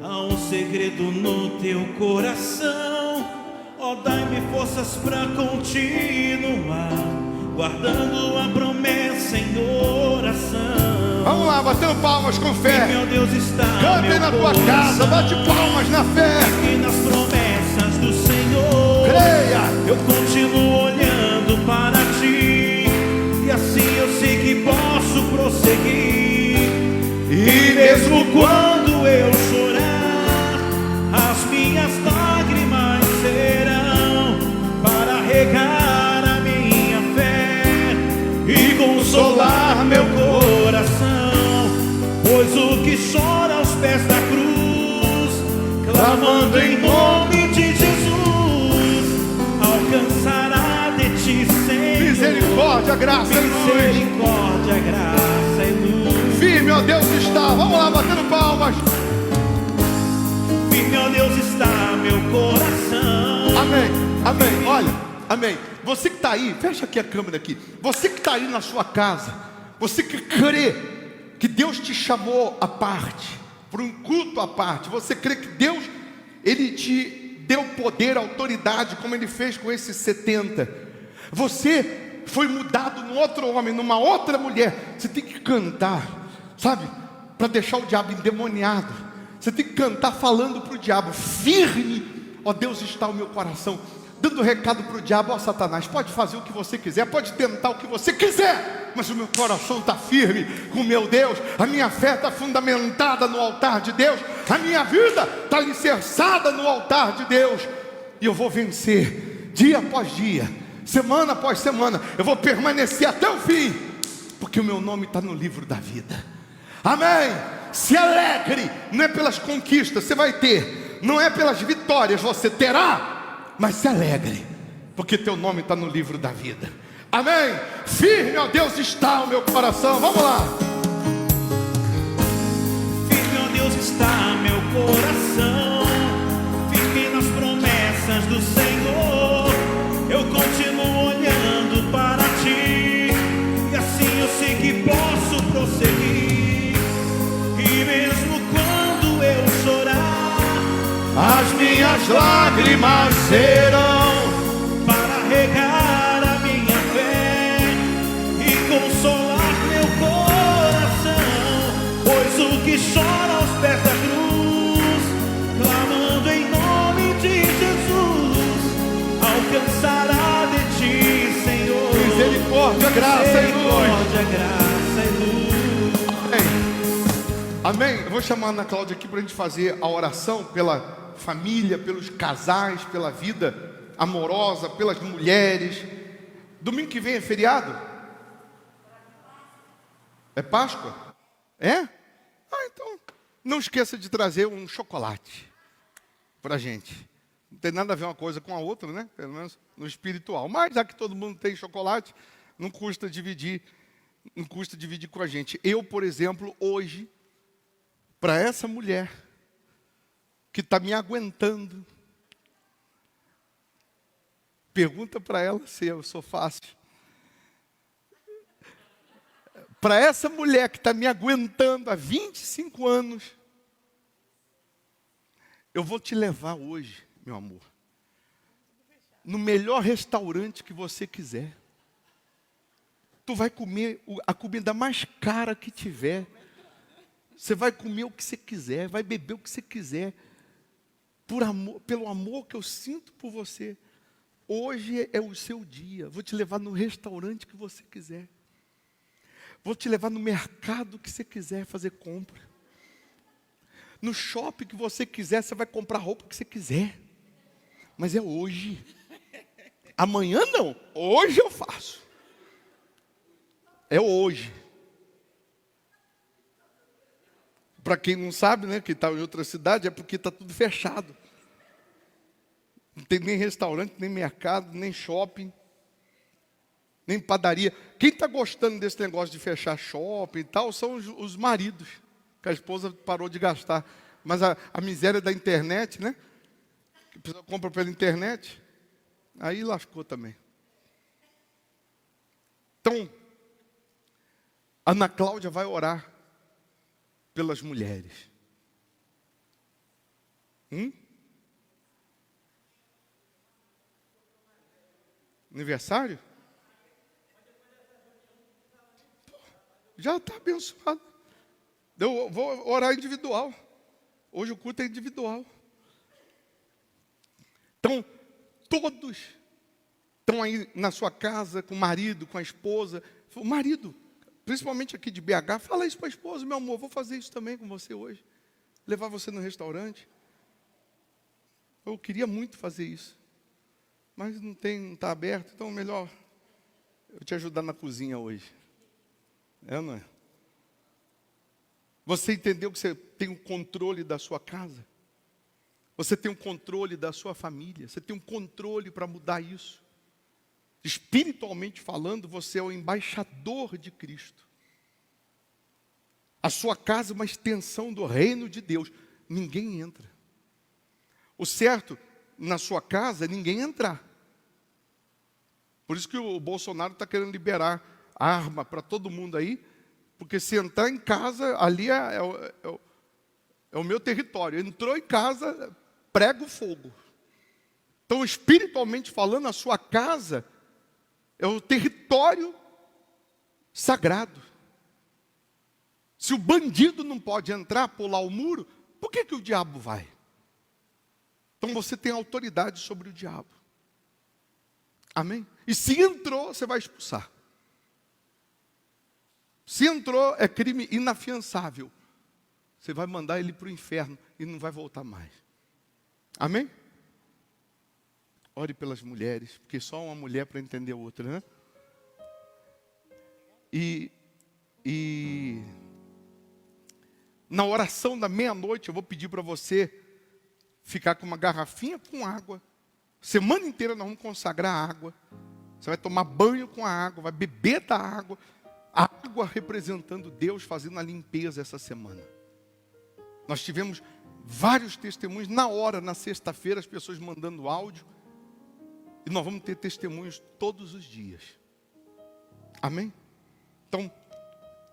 Há um segredo no teu coração, ó, dai-me forças para continuar, guardando a promessa em oração. Vamos lá, batendo palmas com fé. E meu Deus está Cante na tua casa, bate palmas na fé. E nas promessas do Senhor, creia. Eu continuo olhando para ti, e assim eu sei que posso prosseguir. E mesmo quando eu chorar, as minhas lágrimas serão para regar a minha fé e consolar meu coração, pois o que chora aos pés da cruz, clamando em nome de Jesus, alcançará de ti, Senhor, misericórdia, graça e luz. Misericórdia, graça e luz. Firme, ó Deus, está. Vamos lá, batendo palmas. Firme, ó Deus, está meu coração. Amém, amém. Olha, amém. Você que está aí, fecha aqui a câmera aqui. Você que está aí na sua casa, você que crê que Deus te chamou à parte, para um culto à parte, você crê que Deus, Ele te deu poder, autoridade, como Ele fez com esses 70. Você foi mudado num outro homem, numa outra mulher. Você tem que cantar, sabe, para deixar o diabo endemoniado. Você tem que cantar falando para o diabo: firme, ó Deus, está o meu coração. Dando recado para o diabo: ó Satanás, pode fazer o que você quiser, pode tentar o que você quiser, mas o meu coração está firme com o meu Deus. A minha fé está fundamentada no altar de Deus, a minha vida está alicerçada no altar de Deus, e eu vou vencer dia após dia, semana após semana. Eu vou permanecer até o fim, porque o meu nome está no livro da vida. Amém. Se alegre, não é pelas conquistas você vai ter, não é pelas vitórias você terá, mas se alegre, porque teu nome está no livro da vida. Amém. Firme, ó Deus, está o meu coração. Vamos lá. Firme, ó Deus, está meu coração, firme nas promessas do Senhor. Eu continuo olhando para ti, e assim eu sei que posso prosseguir. E mesmo quando eu chorar, as minhas lágrimas serão para regar a minha fé e consolar meu coração, pois o que chora aos pés da cruz, clamando em nome de Jesus, alcançará de ti, Senhor, misericórdia, graça e luz. Misericórdia, graça e luz. Amém. Eu vou chamar a Ana Cláudia aqui para a gente fazer a oração pela família, pelos casais, pela vida. amorosa pelas mulheres. Domingo que vem é feriado? É Páscoa? É? Então, não esqueça de trazer um chocolate para a gente. Não tem nada a ver uma coisa com a outra, né? Pelo menos no espiritual. Mas já que todo mundo tem chocolate, não custa dividir com a gente. Eu, por exemplo, hoje, para essa mulher que está me aguentando, pergunta para ela se eu sou fácil. Para essa mulher que está me aguentando há 25 anos, eu vou te levar hoje, meu amor, no melhor restaurante que você quiser. Tu vai comer a comida mais cara que tiver. Você vai comer o que você quiser, vai beber o que você quiser. Por amor, pelo amor que eu sinto por você. Hoje é o seu dia. Vou te levar no restaurante que você quiser. Vou te levar no mercado que você quiser fazer compra. No shopping que você quiser, você vai comprar a roupa que você quiser. Mas é hoje. Amanhã não. Hoje eu faço. É hoje. Para quem não sabe, né, que está em outra cidade, é porque está tudo fechado. Não tem nem restaurante, nem mercado, nem shopping, nem padaria. Quem está gostando desse negócio de fechar shopping e tal, são os maridos, que a esposa parou de gastar. Mas a miséria da internet, né? Que a pessoa compra pela internet, aí lascou também. Então, Ana Cláudia vai orar pelas mulheres. Aniversário? Já está abençoado. Eu vou orar individual. Hoje o culto é individual. Então, todos estão aí na sua casa, com o marido, com a esposa. O marido, principalmente aqui de BH, fala isso para a esposa: meu amor, vou fazer isso também com você hoje. Levar você no restaurante. Eu queria muito fazer isso. Mas não está aberto, então melhor eu te ajudar na cozinha hoje. É ou não é? Você entendeu que você tem o controle da sua casa? Você tem o controle da sua família? Você tem um controle para mudar isso? Espiritualmente falando, você é o embaixador de Cristo. A sua casa é uma extensão do reino de Deus. Ninguém entra. O certo na sua casa é ninguém entrar. Por isso que o Bolsonaro está querendo liberar arma para todo mundo aí, porque se entrar em casa, ali é o meu território. Entrou em casa, prega o fogo. Então, espiritualmente falando, a sua casa é o território sagrado. Se o bandido não pode entrar, pular o muro, por que o diabo vai? Então você tem autoridade sobre o diabo. Amém? E se entrou, você vai expulsar. Se entrou, é crime inafiançável. Você vai mandar ele para o inferno e não vai voltar mais. Amém? Ore pelas mulheres, porque só uma mulher para entender a outra, né? E na oração da meia-noite, eu vou pedir para você ficar com uma garrafinha com água. Semana inteira nós vamos consagrar a água. Você vai tomar banho com a água, vai beber da água. A água representando Deus fazendo a limpeza essa semana. Nós tivemos vários testemunhos na hora, na sexta-feira, as pessoas mandando áudio. E nós vamos ter testemunhos todos os dias. Amém? Então,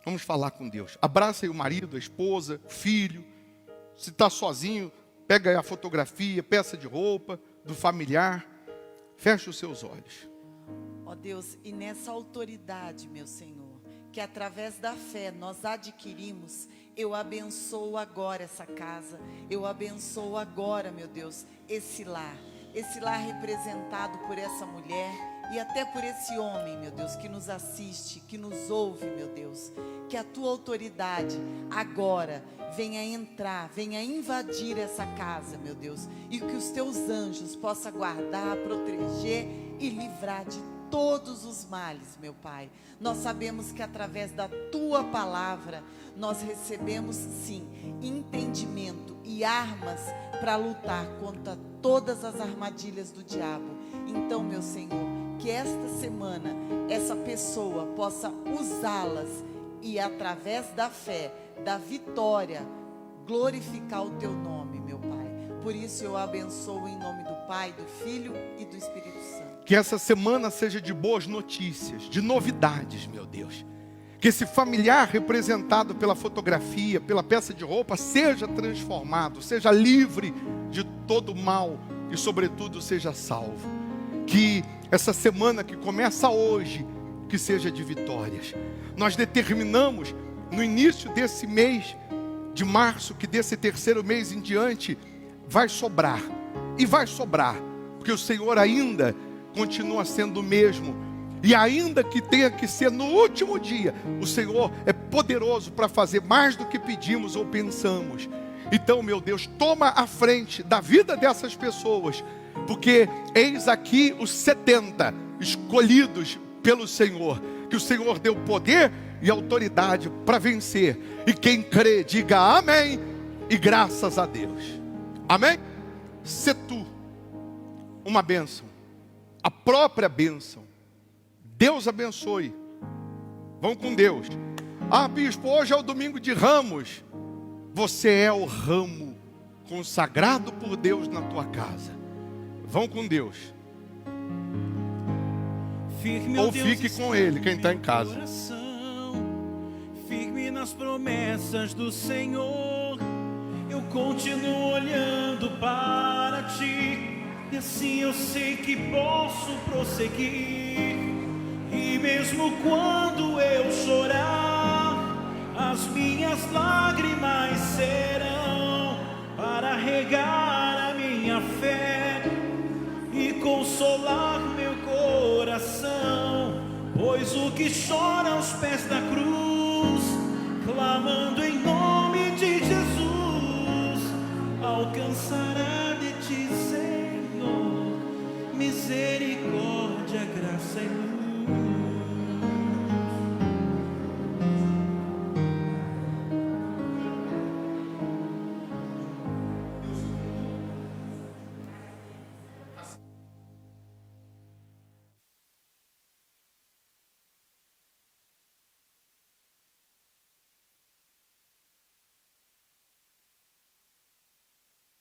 vamos falar com Deus. Abraça aí o marido, a esposa, o filho. Se está sozinho, pega aí a fotografia, peça de roupa do familiar. Feche os seus olhos. Ó Deus, e nessa autoridade, meu Senhor, que através da fé nós adquirimos, eu abençoo agora essa casa, eu abençoo agora, meu Deus, esse lar representado por essa mulher, e até por esse homem, meu Deus, que nos assiste, que nos ouve, meu Deus. Que a tua autoridade agora venha entrar, venha invadir essa casa, meu Deus. E que os teus anjos possam guardar, proteger e livrar de todos os males, meu Pai. Nós sabemos que através da tua palavra, nós recebemos sim, entendimento e armas para lutar contra todas as armadilhas do diabo. Então, meu Senhor, que esta semana, essa pessoa possa usá-las e através da fé, da vitória, glorificar o teu nome, meu Pai. Por isso eu abençoo em nome do Pai, do Filho e do Espírito Santo. Que essa semana seja de boas notícias, de novidades, meu Deus. Que esse familiar representado pela fotografia, pela peça de roupa, seja transformado, seja livre de todo mal e, sobretudo, seja salvo. Que essa semana que começa hoje, que seja de vitórias. Nós determinamos no início desse mês de março, que desse terceiro mês em diante, vai sobrar. E vai sobrar, porque o Senhor ainda continua sendo o mesmo. E ainda que tenha que ser no último dia, o Senhor é poderoso para fazer mais do que pedimos ou pensamos. Então, meu Deus, toma a frente da vida dessas pessoas, porque eis aqui os 70 escolhidos pelo Senhor, que o Senhor deu poder e autoridade para vencer. E quem crê, diga amém e graças a Deus. Amém? Se tu uma bênção, a própria bênção. Deus abençoe. Vão com Deus. Ah, bispo, hoje é o domingo de Ramos. Você é o ramo consagrado por Deus na tua casa. Vão com Deus. Firme, Ou Deus, fique com Ele, quem está em casa. Coração, firme nas promessas do Senhor, eu continuo olhando para ti, e assim eu sei que posso prosseguir. E mesmo quando eu chorar, as minhas lágrimas serão para regar a minha fé e consolar meu coração, pois o que chora aos pés da cruz, clamando em nome de Jesus, alcançará de ti, Senhor, misericórdia.